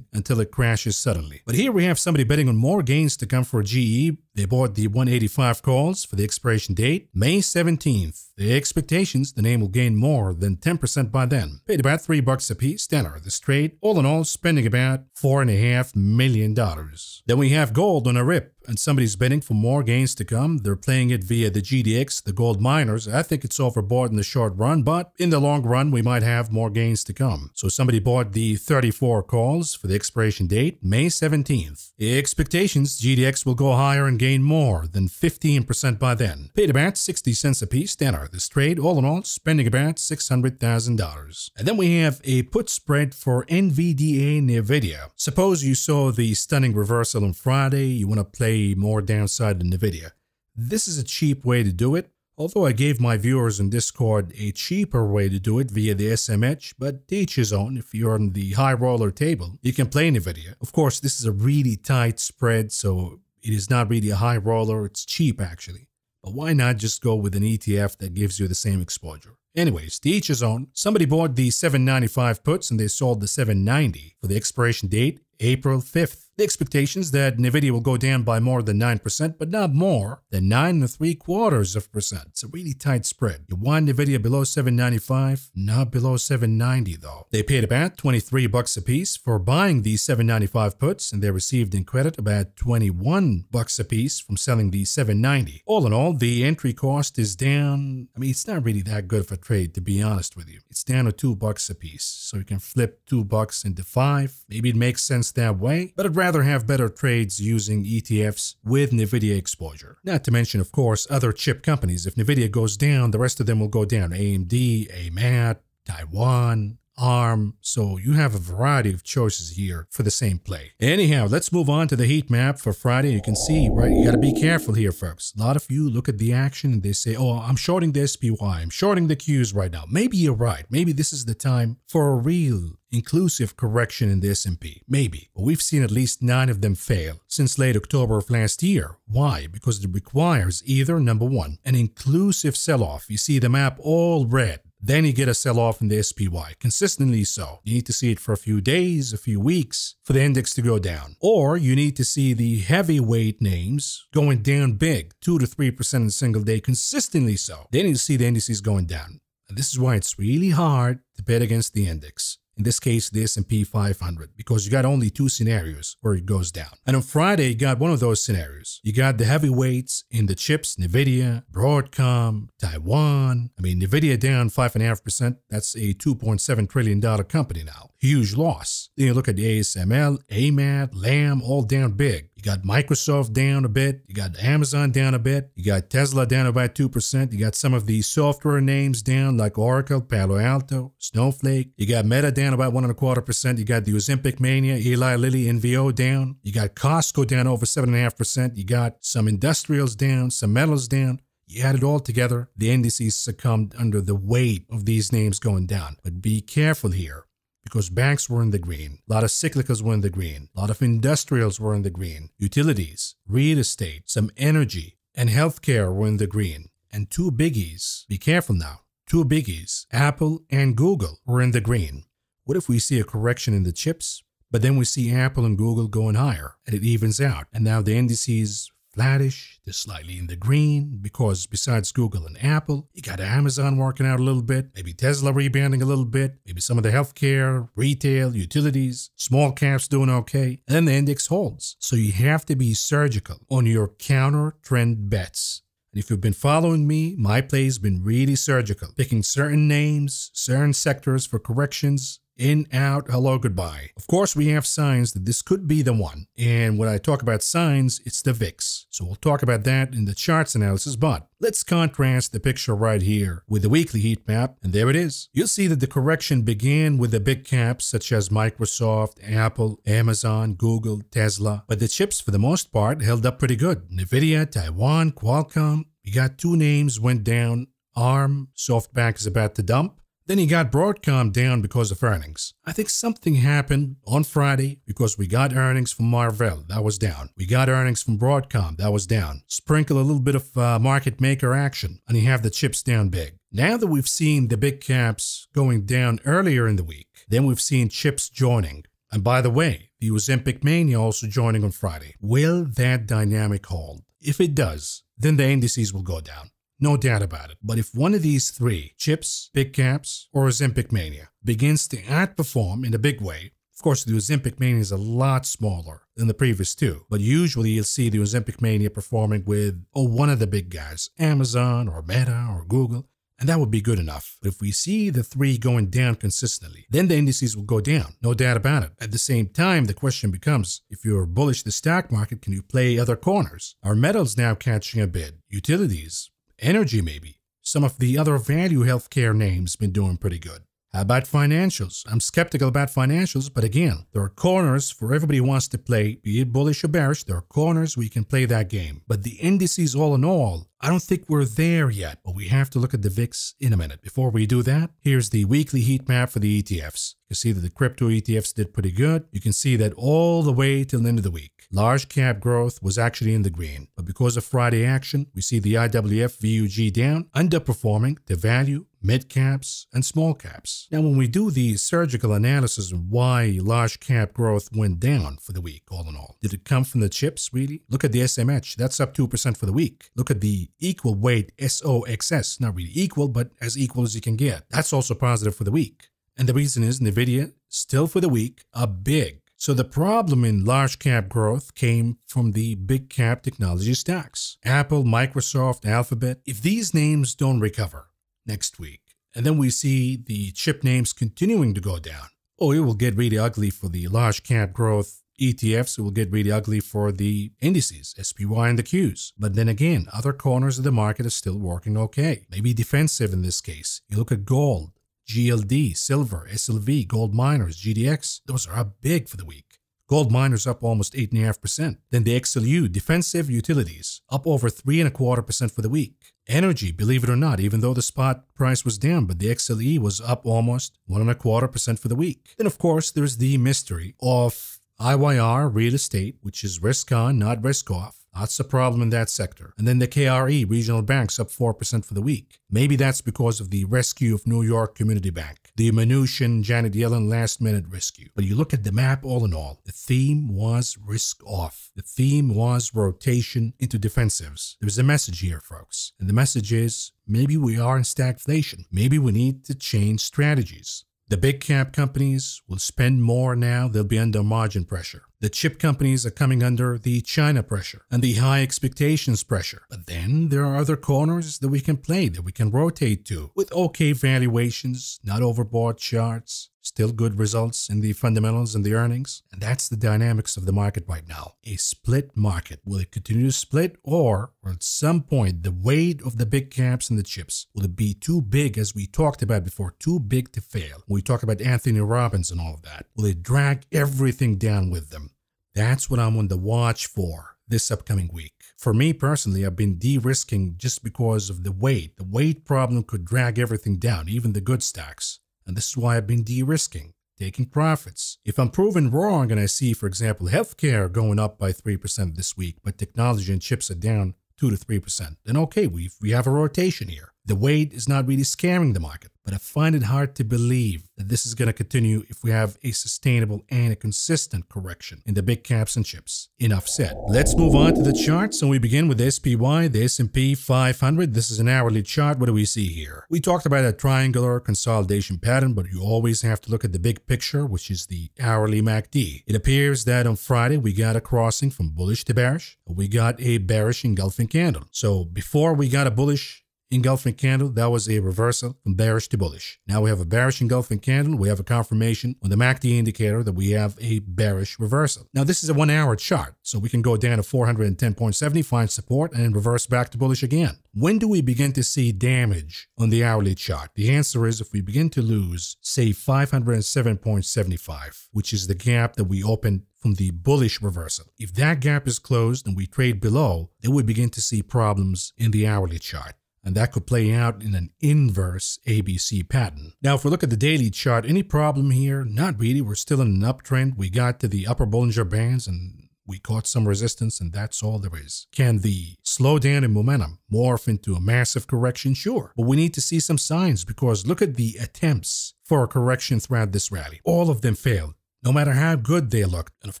until it crashes suddenly. But here we have somebody betting on more gains to come for GE. They bought the 185 calls for the expiration date May 17th. The expectations, the name will gain more than 10% by then. Paid about $3 a piece to enter this trade, all in all spending about $4.5 million. Then we have gold on a rip, and somebody's betting for more gains to come. They're playing it via the GDX, the gold miners. I think it's overbought in the short run, but in the long run, we might have more gains to come. So somebody bought the 34 calls for the expiration date May 17th. The expectations, GDX will go higher and gain more than 15% by then. Paid about 60 cents a piece to enter this trade, all in all spending about $600,000. And then we have a put spread for NVDA Nvidia. Suppose you saw the stunning reversal on Friday, you want to play more downside in Nvidia. This is a cheap way to do it, although I gave my viewers in Discord a cheaper way to do it via the SMH, but to each his own. If you're on the high roller table, you can play Nvidia. Of course, this is a really tight spread, so it is not really a high roller, it's cheap actually. But why not just go with an ETF that gives you the same exposure? Anyways, to each his own. Somebody bought the 795 puts and they sold the 790 for the expiration date April 5th. The expectations that Nvidia will go down by more than 9%, but not more than 9.75%. It's a really tight spread. You want Nvidia below 795, not below 790 though. They paid about $23 a piece for buying these 795 puts, and they received in credit about $21 a piece from selling the 790. All in all, the entry cost is down. I mean, it's not really that good of a trade, to be honest with you. It's down to $2 a piece, so you can flip $2 into 5. Maybe it makes sense that way, but I'd rather have better trades using ETFs with Nvidia exposure. Not to mention, of course, other chip companies. If Nvidia goes down, the rest of them will go down. AMD, AMAT, Taiwan, ARM, so you have a variety of choices here for the same play. Anyhow, let's move on to the heat map for Friday. You can see, right, you gotta be careful here, folks. A lot of you look at the action and they say, oh, I'm shorting the SPY, I'm shorting the Qs right now. Maybe you're right. Maybe this is the time for a real inclusive correction in the S&P. Maybe. But we've seen at least 9 of them fail since late October of last year. Why? Because it requires either, number one, an inclusive sell-off. You see the map all red. then you get a sell-off in the SPY, consistently so. You need to see it for a few days, a few weeks for the index to go down. Or you need to see the heavyweight names going down big, 2 to 3% in a single day, consistently so. Then you see the indices going down. And this is why it's really hard to bet against the index. In this case, the S&P 500, because you got only 2 scenarios where it goes down. And on Friday, you got one of those scenarios. You got the heavyweights in the chips, Nvidia, Broadcom, Taiwan. I mean, Nvidia down 5.5%. That's a $2.7 trillion company now. Huge loss. Then you look at the ASML, AMAT, Lam, all down big. You got Microsoft down a bit. You got Amazon down a bit. You got Tesla down about 2%. You got some of the software names down like Oracle, Palo Alto, Snowflake. You got Meta down about 1.25%. You got the Ozempic Mania, Eli Lilly, NVO down. You got Costco down over 7.5%. You got some industrials down, some metals down. You add it all together, the indices succumbed under the weight of these names going down. But be careful here, because banks were in the green, a lot of cyclicals were in the green, a lot of industrials were in the green, utilities, real estate, some energy, and healthcare were in the green. And 2 biggies, be careful now, 2 biggies, Apple and Google were in the green. What if we see a correction in the chips, but then we see Apple and Google going higher, and it evens out, and now the indices flattish, they're slightly in the green, because besides Google and Apple, you got Amazon working out a little bit, maybe Tesla rebounding a little bit, maybe some of the healthcare, retail, utilities, small caps doing okay, and then the index holds. So you have to be surgical on your counter trend bets. And if you've been following me, my play has been really surgical, picking certain names, certain sectors for corrections, in, out, hello, goodbye. Of course, we have signs that this could be the one. And when I talk about signs, it's the VIX. So we'll talk about that in the charts analysis, but let's contrast the picture right here with the weekly heat map, and there it is. You'll see that the correction began with the big caps such as Microsoft, Apple, Amazon, Google, Tesla, but the chips for the most part held up pretty good. Nvidia, Taiwan, Qualcomm. You got 2 names went down. ARM, SoftBank is about to dump. Then you got Broadcom down because of earnings. I think something happened on Friday because we got earnings from Marvell, that was down. We got earnings from Broadcom, that was down. Sprinkle a little bit of market maker action, and you have the chips down big. Now that we've seen the big caps going down earlier in the week, then we've seen chips joining. And by the way, the Ozempic Mania also joining on Friday. Will that dynamic hold? If it does, then the indices will go down. No doubt about it. But if one of these 3, chips, big caps, or Ozempic Mania, begins to outperform in a big way, of course the Ozempic Mania is a lot smaller than the previous 2, but usually you'll see the Ozempic Mania performing with one of the big guys, Amazon or Meta or Google, and that would be good enough. But if we see the 3 going down consistently, then the indices will go down, no doubt about it. At the same time, the question becomes, if you're bullish the stock market, can you play other corners? Are metals now catching a bid? Utilities? Energy maybe. Some of the other value healthcare names been doing pretty good. How about financials? I'm skeptical about financials, but again, there are corners for everybody who wants to play, be it bullish or bearish, there are corners where you can play that game. But the indices all in all, I don't think we're there yet, but we have to look at the VIX in a minute. Before we do that, here's the weekly heat map for the ETFs. You can see that the crypto ETFs did pretty good. You can see that all the way till the end of the week. Large cap growth was actually in the green, but because of Friday action, we see the IWF VUG down, underperforming the value, mid caps, and small caps. Now, when we do the surgical analysis of why large cap growth went down for the week, all in all, did it come from the chips, really? Look at the SMH, that's up 2% for the week. Look at the equal weight SOXS, not really equal, but as equal as you can get. That's also positive for the week. And the reason is Nvidia, still for the week, up big. So the problem in large cap growth came from the big cap technology stocks. Apple, Microsoft, Alphabet. If these names don't recover next week, and then we see the chip names continuing to go down, oh, it will get really ugly for the large cap growth ETFs. It will get really ugly for the indices, SPY and the Qs. But then again, other corners of the market are still working okay. Maybe defensive in this case. You look at gold, GLD, silver, SLV, gold miners, GDX, those are up big for the week. Gold miners up almost 8.5%. Then the XLU, defensive utilities, up over 3.25% for the week. Energy, believe it or not, even though the spot price was down, but the XLE was up almost 1.25% for the week. Then of course, there's the mystery of IYR real estate, which is risk on, not risk off. Lots of problem in that sector. And then the KRE, regional banks, up 4% for the week. Maybe that's because of the rescue of New York Community Bank, the Mnuchin Janet Yellen last-minute rescue. But you look at the map all in all, the theme was risk off. The theme was rotation into defensives. There's a message here, folks. And the message is, maybe we are in stagflation. Maybe we need to change strategies. The big cap companies will spend more now. They'll be under margin pressure. The chip companies are coming under the China pressure and the high expectations pressure. But then there are other corners that we can play, that we can rotate to with okay valuations, not overbought charts, still good results in the fundamentals and the earnings. And that's the dynamics of the market right now. A split market. Will it continue to split, or at some point the weight of the big caps and the chips, will it be too big, as we talked about before, too big to fail? We talk about Anthony Robbins and all of that. Will it drag everything down with them? That's what I'm on the watch for this upcoming week. For me personally, I've been de-risking just because of the weight. The weight problem could drag everything down, even the good stocks. And this is why I've been de-risking, taking profits. If I'm proven wrong and I see, for example, healthcare going up by 3% this week, but technology and chips are down 2 to 3%, then okay, we have a rotation here. The weight is not really scaring the market, but I find it hard to believe that this is going to continue if we have a sustainable and a consistent correction in the big caps and chips. Enough said. Let's move on to the charts, and we begin with the SPY, the S&P 500. This is an hourly chart. What do we see here? We talked about a triangular consolidation pattern, but you always have to look at the big picture, which is the hourly MACD. It appears that on Friday we got a crossing from bullish to bearish. We got a bearish engulfing candle. So before we got a bullish engulfing candle, that was a reversal from bearish to bullish. Now we have a bearish engulfing candle. We have a confirmation on the MACD indicator that we have a bearish reversal. Now this is a 1 hour chart, so we can go down to 410.70, find support, and reverse back to bullish again. When do we begin to see damage on the hourly chart? The answer is if we begin to lose, say, 507.75, which is the gap that we opened from the bullish reversal. If that gap is closed and we trade below, then we begin to see problems in the hourly chart. And that could play out in an inverse ABC pattern. Now, if we look at the daily chart, any problem here? Not really. We're still in an uptrend. We got to the upper Bollinger Bands and we caught some resistance, and that's all there is. Can the slowdown in momentum morph into a massive correction? Sure. But we need to see some signs, because look at the attempts for a correction throughout this rally. All of them failed, no matter how good they looked. And of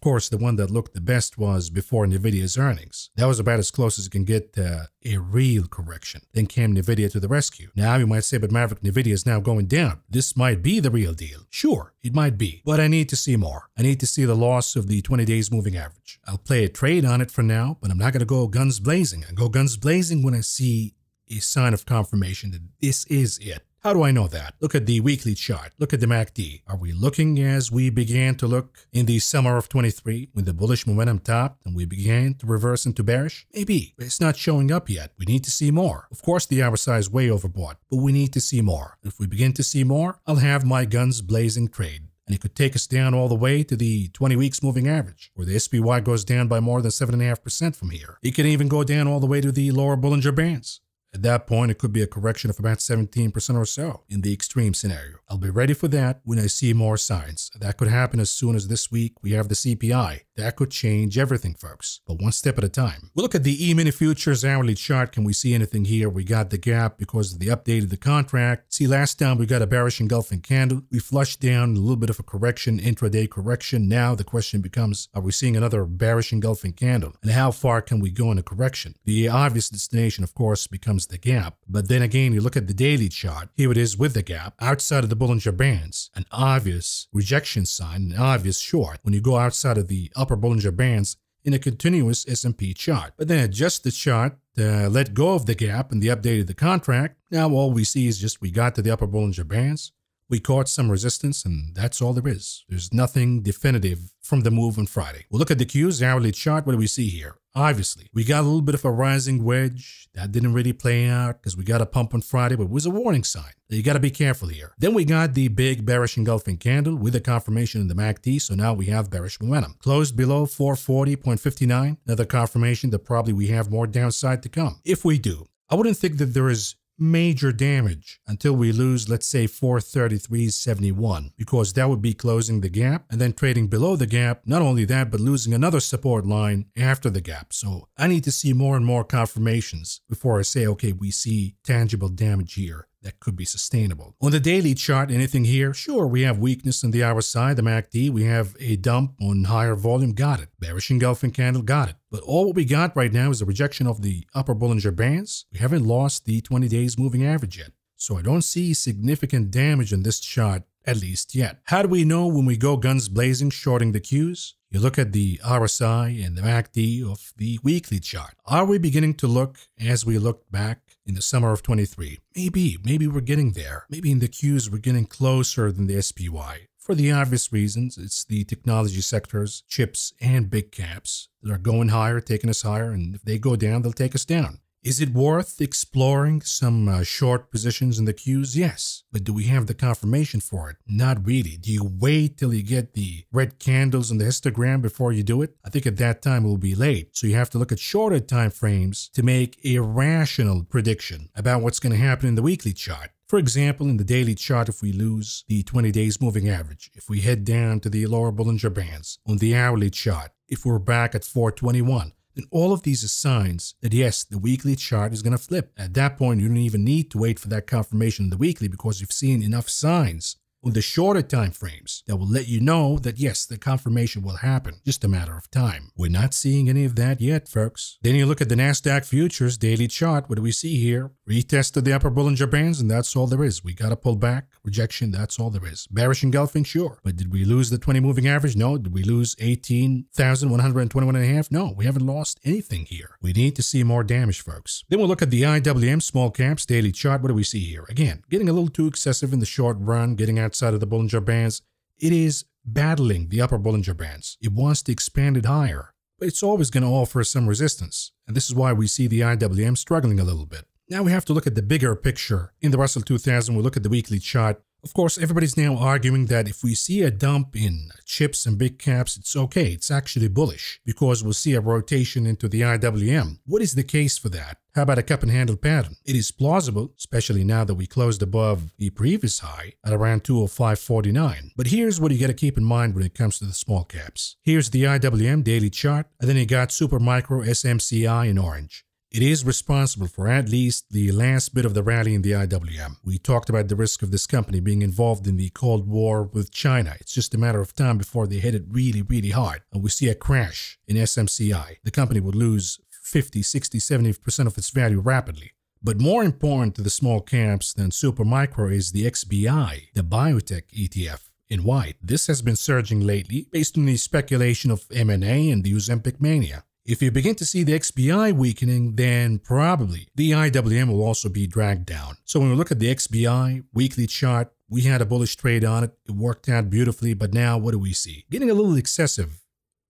course, the one that looked the best was before NVIDIA's earnings. That was about as close as you can get to a real correction. Then came NVIDIA to the rescue. Now you might say, but Maverick, NVIDIA is now going down. This might be the real deal. Sure, it might be. But I need to see more. I need to see the loss of the 20 days moving average. I'll play a trade on it for now, but I'm not going to go guns blazing. I go guns blazing when I see a sign of confirmation that this is it. How do I know that? Look at the weekly chart. Look at the MACD. Are we looking as we began to look in the summer of 23 when the bullish momentum topped and we began to reverse into bearish? Maybe, but it's not showing up yet. We need to see more. Of course, the RSI is way overbought, but we need to see more. If we begin to see more, I'll have my guns blazing trade. And it could take us down all the way to the 20 weeks moving average, where the SPY goes down by more than 7.5% from here. It can even go down all the way to the lower Bollinger Bands. At that point, it could be a correction of about 17% or so in the extreme scenario. I'll be ready for that when I see more signs. That could happen as soon as this week we have the CPI. That could change everything, folks, but one step at a time. We'll look at the E-mini futures hourly chart. Can we see anything here? We got the gap because of the update of the contract. See, last time we got a bearish engulfing candle. We flushed down a little bit of a correction, intraday correction. Now the question becomes, are we seeing another bearish engulfing candle? And how far can we go in a correction? The obvious destination, of course, becomes the gap. But then again, you look at the daily chart. Here it is with the gap outside of the Bollinger Bands. An obvious rejection sign, an obvious short when you go outside of the upper Bollinger Bands in a continuous S&P chart. But then adjust the chart, let go of the gap and the update of the contract. Now all we see is just we got to the upper Bollinger Bands. We caught some resistance, and that's all there is. There's nothing definitive from the move on Friday. We'll look at the Q's hourly chart. What do we see here? Obviously, we got a little bit of a rising wedge. That didn't really play out because we got a pump on Friday, but it was a warning sign. You got to be careful here. Then we got the big bearish engulfing candle with a confirmation in the MACD, so now we have bearish momentum. Closed below 440.59. Another confirmation that probably we have more downside to come. If we do, I wouldn't think that there is major damage until we lose, let's say, 433.71, because that would be closing the gap and then trading below the gap. Not only that, but losing another support line after the gap. So I need to see more and more confirmations before I say, okay, we see tangible damage here that could be sustainable. On the daily chart, anything here? Sure, we have weakness on the RSI, the MACD. We have a dump on higher volume. Got it. Bearish engulfing candle. Got it. But all what we got right now is a rejection of the upper Bollinger Bands. We haven't lost the 20 days moving average yet. So I don't see significant damage in this chart, at least yet. How do we know when we go guns blazing, shorting the Qs? You look at the RSI and the MACD of the weekly chart. Are we beginning to look as we looked back in the summer of 23? Maybe we're getting there. Maybe in the Qs we're getting closer than the SPY. For the obvious reasons, it's the technology sectors, chips, and big caps that are going higher, taking us higher, and if they go down, they'll take us down. Is it worth exploring some short positions in the Qs? Yes. But do we have the confirmation for it? Not really. Do you wait till you get the red candles on the histogram before you do it? I think at that time it will be late. So you have to look at shorter time frames to make a rational prediction about what's going to happen in the weekly chart. For example, in the daily chart, if we lose the 20 days moving average, if we head down to the lower Bollinger Bands, on the hourly chart, if we're back at 421, then all of these are signs that yes, the weekly chart is going to flip. At that point, you don't even need to wait for that confirmation in the weekly because you've seen enough signs on the shorter time frames that will let you know that yes, the confirmation will happen. Just a matter of time. We're not seeing any of that yet, folks. Then you look at the NASDAQ futures daily chart. What do we see here? Retested the upper Bollinger Bands, and that's all there is. We got to pull back. Rejection, that's all there is. Bearish engulfing, sure. But did we lose the 20 moving average? No. Did we lose 18,121.5? No, we haven't lost anything here. We need to see more damage, folks. Then we'll look at the IWM small caps daily chart. What do we see here? Again, getting a little too excessive in the short run, getting outside of the Bollinger Bands. It is battling the upper Bollinger Bands. It wants to expand it higher, but it's always going to offer some resistance. And this is why we see the IWM struggling a little bit. Now we have to look at the bigger picture. In the Russell 2000, we'll look at the weekly chart. Of course, everybody's now arguing that if we see a dump in chips and big caps, it's okay. It's actually bullish because we'll see a rotation into the IWM. What is the case for that? How about a cup and handle pattern? It is plausible, especially now that we closed above the previous high at around 205.49. But here's what you got to keep in mind when it comes to the small caps. Here's the IWM daily chart, and then you got Super Micro SMCI in orange. It is responsible for at least the last bit of the rally in the IWM. We talked about the risk of this company being involved in the Cold War with China. It's just a matter of time before they hit it really, really hard. And we see a crash in SMCI. The company would lose 50, 60, 70% of its value rapidly. But more important to the small caps than Super Micro is the XBI, the biotech ETF. In white. This has been surging lately based on the speculation of M&A and the Tulip Mania. If you begin to see the XBI weakening, then probably the IWM will also be dragged down. So when we look at the XBI weekly chart, we had a bullish trade on it. It worked out beautifully, but now what do we see? Getting a little excessive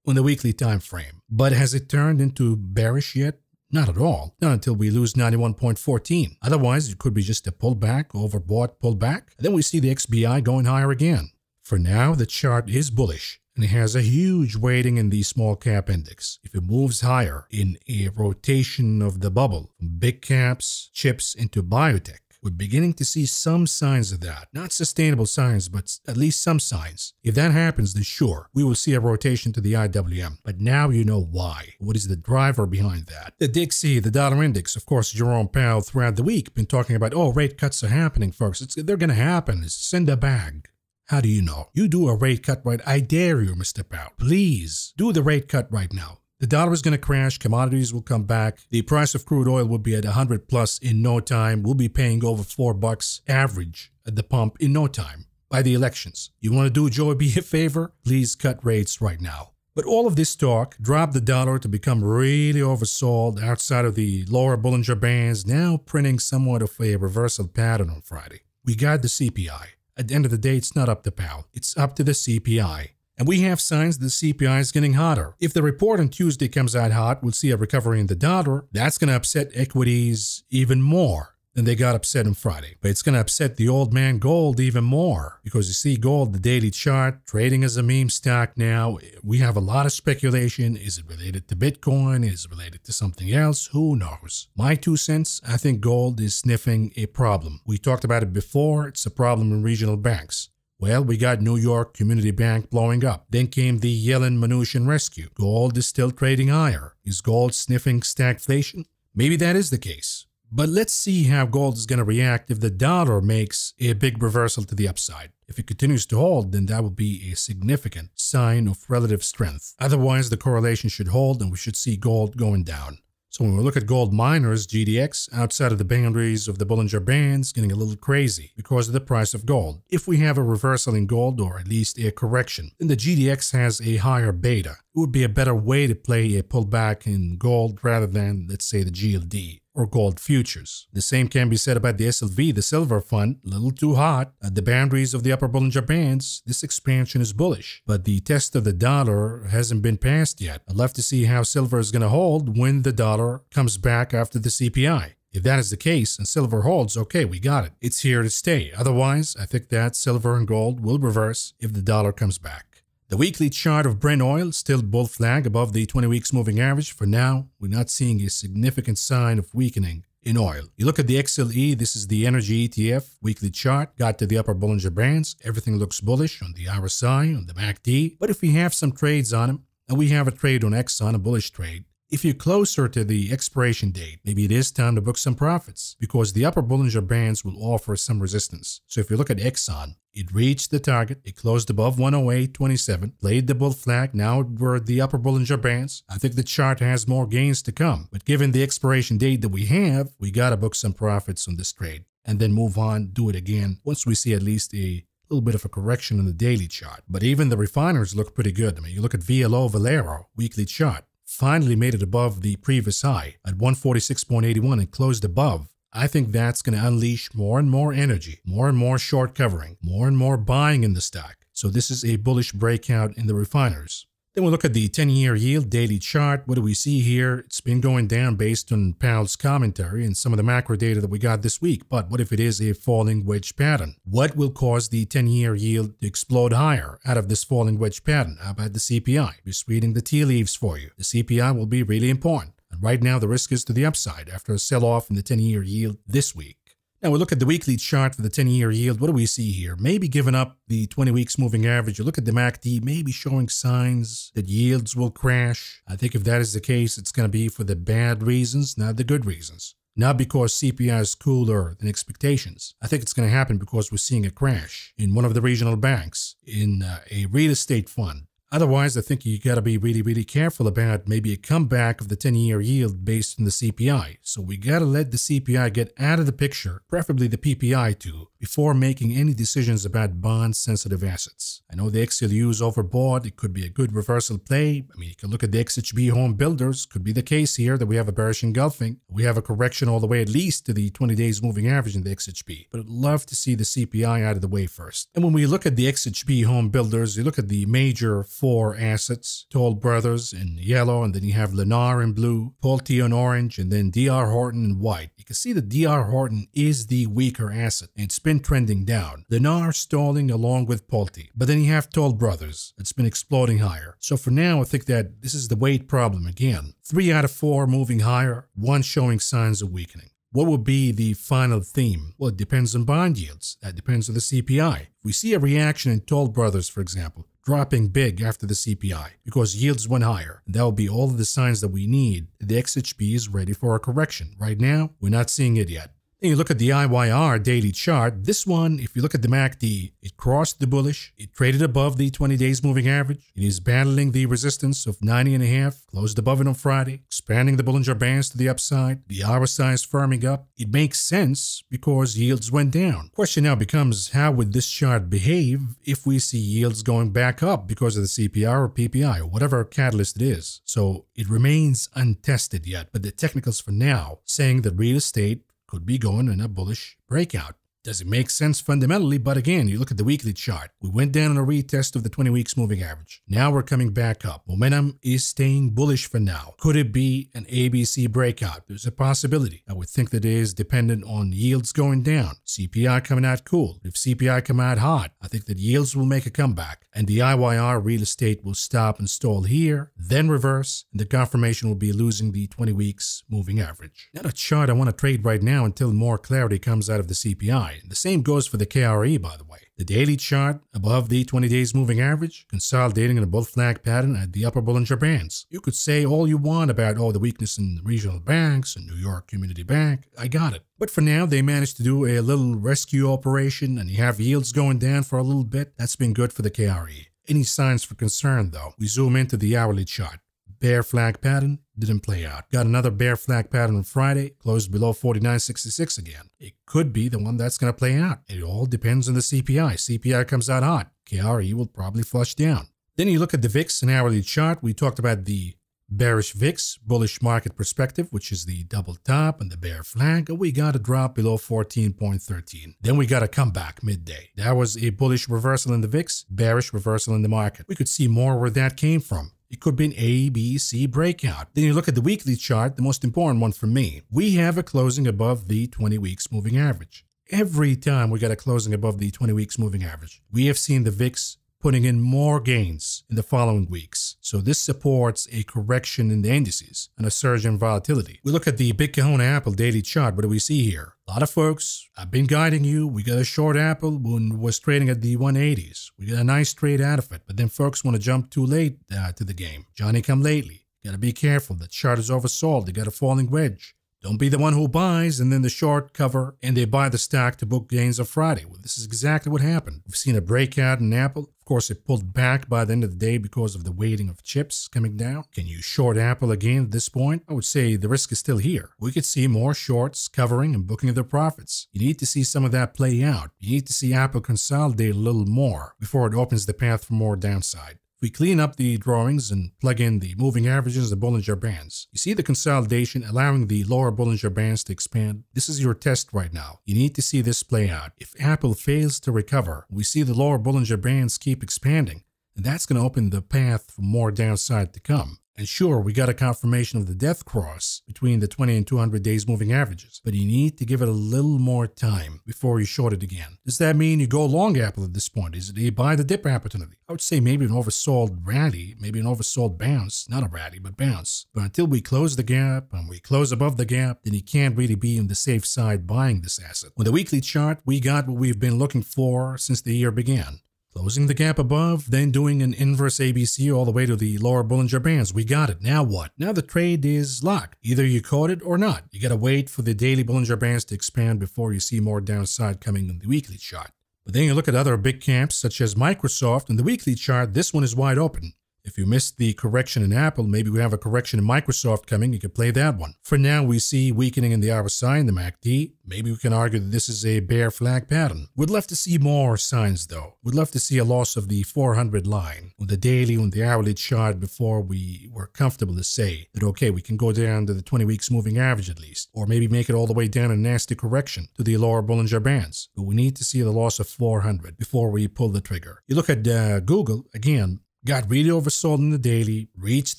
on the weekly time frame. But has it turned into bearish yet? Not at all. Not until we lose 91.14. Otherwise, it could be just a pullback, overbought pullback. And then we see the XBI going higher again. For now, the chart is bullish. And it has a huge weighting in the small cap index. If it moves higher in a rotation of the bubble from big caps, chips into biotech, we're beginning to see some signs of that. Not sustainable signs, but at least some signs. If that happens, then sure, we will see a rotation to the IWM. But now you know why. What is the driver behind that? The Dixie, the dollar index. Of course, Jerome Powell throughout the week been talking about, oh, rate cuts are happening, folks. They're going to happen. It's in the bag. How do you know? You do a rate cut right. I dare you, Mr. Powell. Please do the rate cut right now. The dollar is going to crash. Commodities will come back. The price of crude oil will be at 100 plus in no time. We'll be paying over $4 average at the pump in no time by the elections. You want to do Joe B a favor? Please cut rates right now. But all of this talk dropped the dollar to become really oversold outside of the lower Bollinger Bands, now printing somewhat of a reversal pattern on Friday. We got the CPI. At the end of the day, it's not up to Powell. It's up to the CPI. And we have signs that the CPI is getting hotter. If the report on Tuesday comes out hot, we'll see a recovery in the dollar. That's going to upset equities even more then they got upset on Friday. But it's going to upset the old man gold even more because you see gold, the daily chart, trading as a meme stock now. We have a lot of speculation. Is it related to Bitcoin? Is it related to something else? Who knows? My 2 cents, I think gold is sniffing a problem. We talked about it before. It's a problem in regional banks. Well, we got New York Community Bank blowing up. Then came the Yellen-Mnuchin rescue. Gold is still trading higher. Is gold sniffing stagflation? Maybe that is the case. But let's see how gold is going to react if the dollar makes a big reversal to the upside. If it continues to hold, then that will be a significant sign of relative strength. Otherwise, the correlation should hold and we should see gold going down. So when we look at gold miners, GDX, outside of the boundaries of the Bollinger Bands, getting a little crazy because of the price of gold. If we have a reversal in gold, or at least a correction, then the GDX has a higher beta. It would be a better way to play a pullback in gold rather than, let's say, the GLD or gold futures. The same can be said about the SLV, the silver fund, a little too hot. At the boundaries of the upper Bollinger Bands, this expansion is bullish, but the test of the dollar hasn't been passed yet. I'd love to see how silver is going to hold when the dollar comes back after the CPI. If that is the case and silver holds, okay, we got it. It's here to stay. Otherwise, I think that silver and gold will reverse if the dollar comes back. The weekly chart of Brent oil still bull flag above the 20 weeks moving average. For now, we're not seeing a significant sign of weakening in oil. You look at the XLE, this is the energy ETF weekly chart, got to the upper Bollinger Bands. Everything looks bullish on the RSI, on the MACD. But if we have some trades on them, and we have a trade on Exxon, a bullish trade, if you're closer to the expiration date, maybe it is time to book some profits because the upper Bollinger Bands will offer some resistance. So if you look at Exxon, it reached the target, it closed above 108.27, played the bull flag, now we're at the upper Bollinger Bands. I think the chart has more gains to come, but given the expiration date that we have, we gotta book some profits on this trade and then move on, do it again once we see at least a little bit of a correction in the daily chart. But even the refiners look pretty good. I mean, you look at VLO Valero weekly chart. Finally made it above the previous high at 146.81 and closed above. I think that's going to unleash more and more energy, more and more short covering, more and more buying in the stock. So this is a bullish breakout in the refiners. Then we'll look at the 10-year yield daily chart. What do we see here? It's been going down based on Powell's commentary and some of the macro data that we got this week. But what if it is a falling wedge pattern? What will cause the 10-year yield to explode higher out of this falling wedge pattern? How about the CPI? Just reading the tea leaves for you. The CPI will be really important. And right now, the risk is to the upside after a sell-off in the 10-year yield this week. Now we look at the weekly chart for the 10-year yield. What do we see here? Maybe giving up the 20 weeks moving average. You look at the MACD, maybe showing signs that yields will crash. I think if that is the case, it's going to be for the bad reasons, not the good reasons. Not because CPI is cooler than expectations. I think it's going to happen because we're seeing a crash in one of the regional banks, in a real estate fund. Otherwise, I think you got to be really, really careful about maybe a comeback of the 10-year yield based on the CPI. So we got to let the CPI get out of the picture, preferably the PPI too, before making any decisions about bond-sensitive assets. I know the XLU is overbought. It could be a good reversal play. I mean, you can look at the XHB home builders. Could be the case here that we have a bearish engulfing. We have a correction all the way at least to the 20 days moving average in the XHB. But I'd love to see the CPI out of the way first. And when we look at the XHB home builders, you look at the major 4 assets, Toll Brothers in yellow, and then you have Lennar in blue, Pulte in orange, and then DR Horton in white. You can see that DR Horton is the weaker asset, and it's been trending down. Lennar stalling along with Pulte. But then you have Toll Brothers. It's been exploding higher. So for now, I think that this is the weight problem again. 3 out of 4 moving higher, 1 showing signs of weakening. What will be the final theme? Well, it depends on bond yields. That depends on the CPI. If we see a reaction in Toll Brothers, for example, dropping big after the CPI because yields went higher, that will be all of the signs that we need. The XHB is ready for a correction. Right now, we're not seeing it yet. Then you look at the IYR daily chart. This one, if you look at the MACD, it crossed the bullish. It traded above the 20 days moving average. It is battling the resistance of 90.5, closed above it on Friday, expanding the Bollinger Bands to the upside. The RSI is firming up. It makes sense because yields went down. Question now becomes, how would this chart behave if we see yields going back up because of the CPI or PPI or whatever catalyst it is? So it remains untested yet, but the technicals for now saying that real estate could be going in a bullish breakout. Does it make sense fundamentally? But again, you look at the weekly chart. We went down on a retest of the 20 weeks moving average. Now we're coming back up. Momentum is staying bullish for now. Could it be an ABC breakout? There's a possibility. I would think that it is dependent on yields going down. CPI coming out cool. If CPI come out hot, I think that yields will make a comeback. And the IYR real estate will stop and stall here, then reverse, and the confirmation will be losing the 20 weeks moving average. Not a chart I want to trade right now until more clarity comes out of the CPI. The same goes for the KRE, by the way. The daily chart above the 20 days moving average, consolidating in a bull flag pattern at the upper Bollinger Bands. You could say all you want about the weakness in the regional banks and New York Community Bank. I got it. But for now, they managed to do a little rescue operation and you have yields going down for a little bit. That's been good for the KRE. Any signs for concern though? We zoom into the hourly chart. Bear flag pattern didn't play out. Got another bear flag pattern on Friday, closed below 49.66 again. It could be the one that's going to play out. It all depends on the CPI. CPI comes out hot. KRE will probably flush down. Then you look at the VIX and hourly chart. We talked about the bearish VIX, bullish market perspective, which is the double top and the bear flag. We got a drop below 14.13. Then we got a comeback midday. That was a bullish reversal in the VIX, bearish reversal in the market. We could see more where that came from. It could be an A, B, C breakout. Then you look at the weekly chart, the most important one for me. We have a closing above the 20 weeks moving average. Every time we got a closing above the 20 weeks moving average, we have seen the VIX putting in more gains in the following weeks. So this supports a correction in the indices and a surge in volatility. We look at the Big Kahuna Apple daily chart. What do we see here? A lot of folks, I've been guiding you. We got a short Apple when it was trading at the 180s. We got a nice trade out of it, but then folks want to jump too late to the game. Johnny come lately. Got to be careful. The chart is oversold. They got a falling wedge. Don't be the one who buys and then the short cover and they buy the stock to book gains on Friday. Well, this is exactly what happened. We've seen a breakout in Apple. Of course, it pulled back by the end of the day because of the weighting of chips coming down. Can you short Apple again at this point? I would say the risk is still here. We could see more shorts covering and booking their profits. You need to see some of that play out. You need to see Apple consolidate a little more before it opens the path for more downside. If we clean up the drawings and plug in the moving averages and the Bollinger Bands, you see the consolidation allowing the lower Bollinger Bands to expand. This is your test right now. You need to see this play out. If Apple fails to recover, we see the lower Bollinger Bands keep expanding, and that's going to open the path for more downside to come. And sure, we got a confirmation of the death cross between the 20 and 200 days moving averages, but you need to give it a little more time before you short it again. Does that mean you go long Apple at this point? Is it a buy the dip opportunity? I would say maybe an oversold rally, maybe an oversold bounce, not a rally, but bounce. But until we close the gap and we close above the gap, then you can't really be on the safe side buying this asset. On the weekly chart, we got what we've been looking for since the year began. Closing the gap above, then doing an inverse ABC all the way to the lower Bollinger Bands. We got it. Now what? Now the trade is locked. Either you caught it or not. You gotta wait for the daily Bollinger Bands to expand before you see more downside coming in the weekly chart. But then you look at other big camps such as Microsoft. In the weekly chart, this one is wide open. If you missed the correction in Apple, maybe we have a correction in Microsoft coming. You could play that one. For now, we see weakening in the RSI and the MACD. Maybe we can argue that this is a bear flag pattern. We'd love to see more signs, though. We'd love to see a loss of the 400 line on the daily, on the hourly chart before we were comfortable to say that, okay, we can go down to the 20 weeks moving average at least, or maybe make it all the way down a nasty correction to the lower Bollinger Bands. But we need to see the loss of 400 before we pull the trigger. You look at Google, again, got really oversold in the daily, reached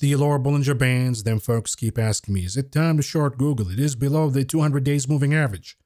the lower Bollinger Bands, then folks keep asking me, is it time to short Google? It is below the 200 days moving average.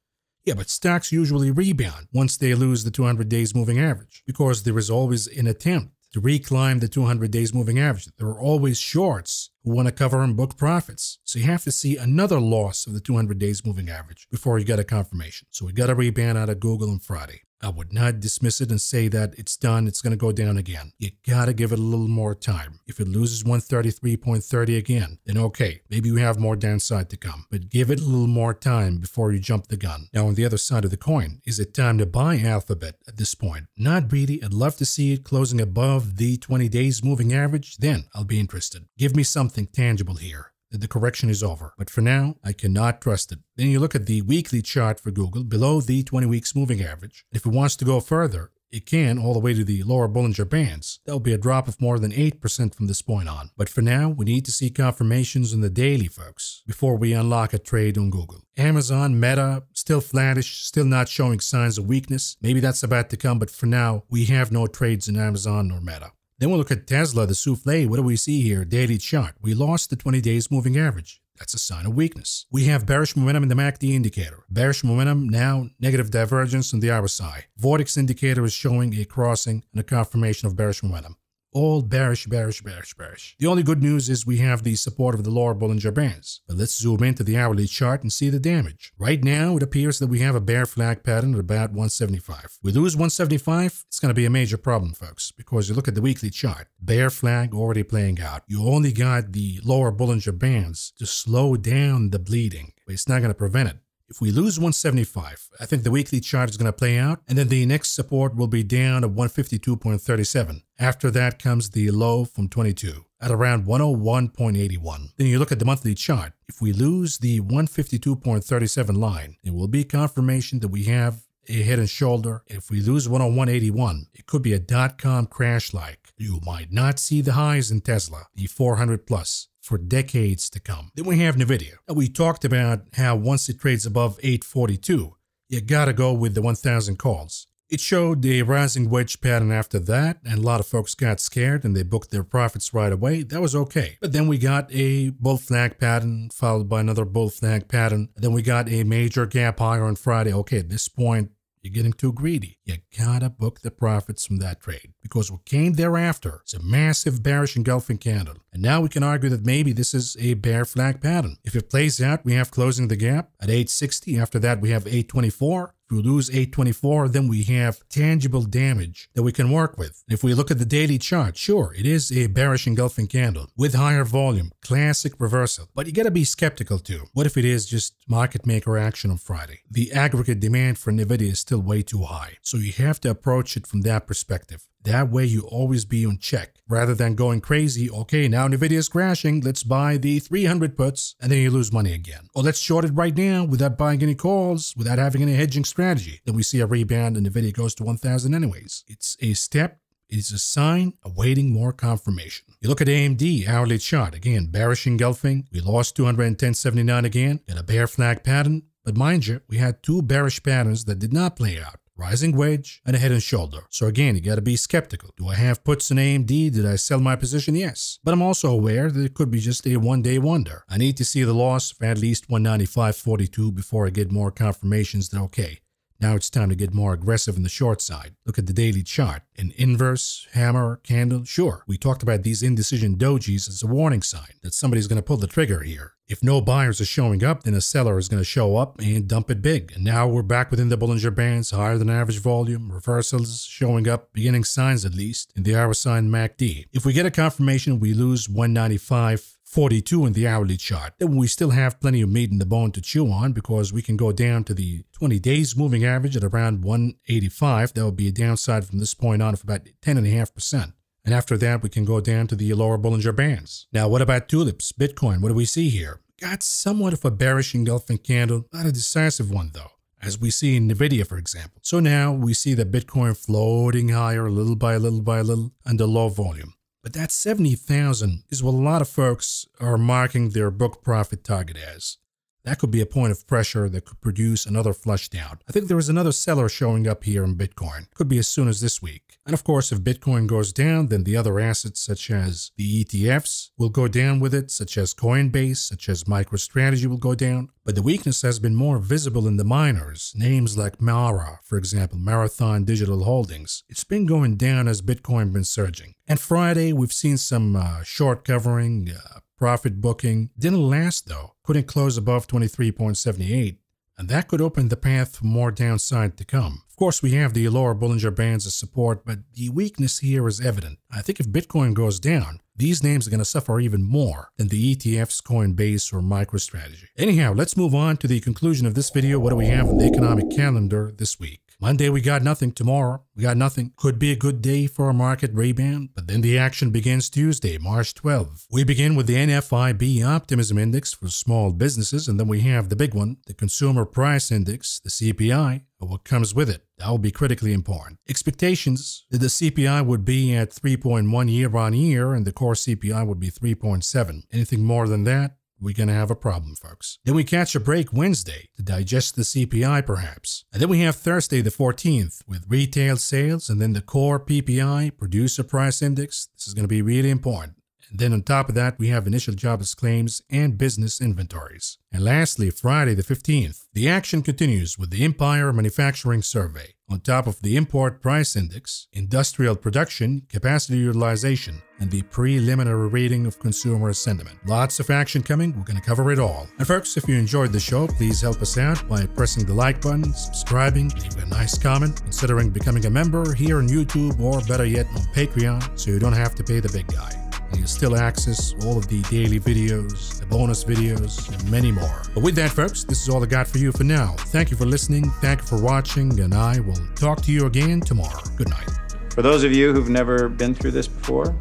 Yeah, but stocks usually rebound once they lose the 200 days moving average because there is always an attempt to reclimb the 200 days moving average. There are always shorts who want to cover and book profits. So you have to see another loss of the 200 days moving average before you get a confirmation. So we got a rebound out of Google on Friday. I would not dismiss it and say that it's done, it's going to go down again. You got to give it a little more time. If it loses 133.30 again, then okay, maybe we have more downside to come. But give it a little more time before you jump the gun. Now on the other side of the coin, is it time to buy Alphabet at this point? Not really. I'd love to see it closing above the 20 days moving average. Then I'll be interested. Give me something tangible here that the correction is over. But for now, I cannot trust it. Then you look at the weekly chart for Google below the 20 weeks moving average. If it wants to go further, it can all the way to the lower Bollinger Bands. That will be a drop of more than 8% from this point on. But for now, we need to see confirmations on the daily, folks, before we unlock a trade on Google. Amazon, Meta, still flattish, still not showing signs of weakness. Maybe that's about to come, but for now, we have no trades in Amazon or Meta. Then we'll look at Tesla, the souffle. What do we see here? Daily chart. We lost the 20 days moving average. That's a sign of weakness. We have bearish momentum in the MACD indicator. Bearish momentum, now negative divergence on the RSI. Vortex indicator is showing a crossing and a confirmation of bearish momentum. All bearish, bearish, bearish, bearish. The only good news is we have the support of the lower Bollinger Bands. But let's zoom into the hourly chart and see the damage. Right now, it appears that we have a bear flag pattern at about 175. We lose 175, it's going to be a major problem, folks, because you look at the weekly chart. Bear flag already playing out. You only got the lower Bollinger Bands to slow down the bleeding, but it's not going to prevent it. If we lose 175, I think the weekly chart is going to play out, and then the next support will be down at 152.37. After that comes the low from 22 at around 101.81. Then you look at the monthly chart. If we lose the 152.37 line, it will be confirmation that we have a head and shoulder. If we lose 101.81, it could be a dot-com crash like. You might not see the highs in Tesla, the 400 plus. For decades to come. Then we have NVIDIA. Now, we talked about how once it trades above 842, you gotta go with the 1000 calls. It showed a rising wedge pattern after that, and a lot of folks got scared and they booked their profits right away. That was okay. But then we got a bull flag pattern, followed by another bull flag pattern. And then we got a major gap higher on Friday. Okay, at this point, you're getting too greedy. You gotta book the profits from that trade, because what came thereafter is a massive bearish engulfing candle. And now we can argue that maybe this is a bear flag pattern. If it plays out, we have closing the gap at 860. After that, we have 824. If we lose 824, then we have tangible damage that we can work with. If we look at the daily chart, sure, it is a bearish engulfing candle with higher volume, classic reversal. But you gotta be skeptical too. What if it is just market maker action on Friday? The aggregate demand for NVIDIA is still way too high. So you have to approach it from that perspective. That way you always be on check, rather than going crazy. Okay, now NVIDIA is crashing, let's buy the 300 puts, and then you lose money again. Or let's short it right now without buying any calls, without having any hedging strategy. Then we see a rebound and NVIDIA goes to 1000 anyways. It's a step, it is a sign awaiting more confirmation. You look at AMD hourly chart, again, bearish engulfing. We lost 210.79 again, got a bear flag pattern. But mind you, we had two bearish patterns that did not play out. Rising wedge and a head and shoulder. So again, you got to be skeptical. Do I have puts in AMD? Did I sell my position? Yes. But I'm also aware that it could be just a one-day wonder. I need to see the loss of at least 195.42 before I get more confirmations that okay, now it's time to get more aggressive in the short side. Look at the daily chart. An inverse hammer candle. Sure, we talked about these indecision dojis as a warning sign that somebody's going to pull the trigger here. If no buyers are showing up, then a seller is going to show up and dump it big. And now we're back within the Bollinger Bands, higher than average volume, reversals showing up, beginning signs at least, in the RSI and MACD. If we get a confirmation, we lose 195.42 in the hourly chart. Then we still have plenty of meat in the bone to chew on, because we can go down to the 20 days moving average at around 185. That would be a downside from this point on of about 10.5%. And after that, we can go down to the lower Bollinger Bands. Now, what about tulips? Bitcoin, what do we see here? Got somewhat of a bearish engulfing candle, not a decisive one though, as we see in NVIDIA, for example. So now we see the Bitcoin floating higher little by little by little under low volume. But that 70,000 is what a lot of folks are marking their book profit target as. That could be a point of pressure that could produce another flush down. I think there is another seller showing up here in Bitcoin. Could be as soon as this week. And of course, if Bitcoin goes down, then the other assets such as the ETFs will go down with it, such as Coinbase, such as MicroStrategy will go down. But the weakness has been more visible in the miners, names like Mara, for example, Marathon Digital Holdings. It's been going down as Bitcoin been surging. And Friday, we've seen some short covering, profit booking. Didn't last though. Couldn't close above 23.78. And that could open the path for more downside to come. Of course, we have the lower Bollinger Bands as support, but the weakness here is evident. I think if Bitcoin goes down, these names are going to suffer even more than the ETFs, Coinbase, or MicroStrategy. Anyhow, let's move on to the conclusion of this video. What do we have on the economic calendar this week? Monday, we got nothing. Tomorrow, we got nothing. Could be a good day for a market rebound, but then the action begins Tuesday, March 12th. We begin with the NFIB Optimism Index for small businesses, and then we have the big one, the Consumer Price Index, the CPI, or what comes with it. That will be critically important. Expectations that the CPI would be at 3.1 year-on-year, and the core CPI would be 3.7. Anything more than that, we're going to have a problem, folks. Then we catch a break Wednesday to digest the CPI, perhaps. And then we have Thursday the 14th with retail sales and then the core PPI, Producer Price Index. This is going to be really important. And then on top of that, we have initial jobless claims and business inventories. And lastly, Friday the 15th, the action continues with the Empire Manufacturing Survey. On top of the Import Price Index, industrial production, capacity utilization, and the preliminary reading of consumer sentiment. Lots of action coming. We're going to cover it all. And folks, if you enjoyed the show, please help us out by pressing the like button, subscribing, leaving a nice comment, considering becoming a member here on YouTube or better yet on Patreon so you don't have to pay the big guy. And you'll still access all of the daily videos, the bonus videos, and many more. But with that, folks, this is all I got for you for now. Thank you for listening, thank you for watching, and I will talk to you again tomorrow. Good night. For those of you who've never been through this before,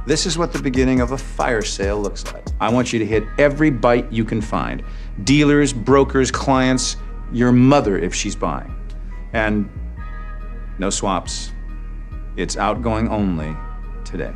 this is what the beginning of a fire sale looks like. I want you to hit every bite you can find. Dealers, brokers, clients, your mother if she's buying. And no swaps. It's outgoing only today.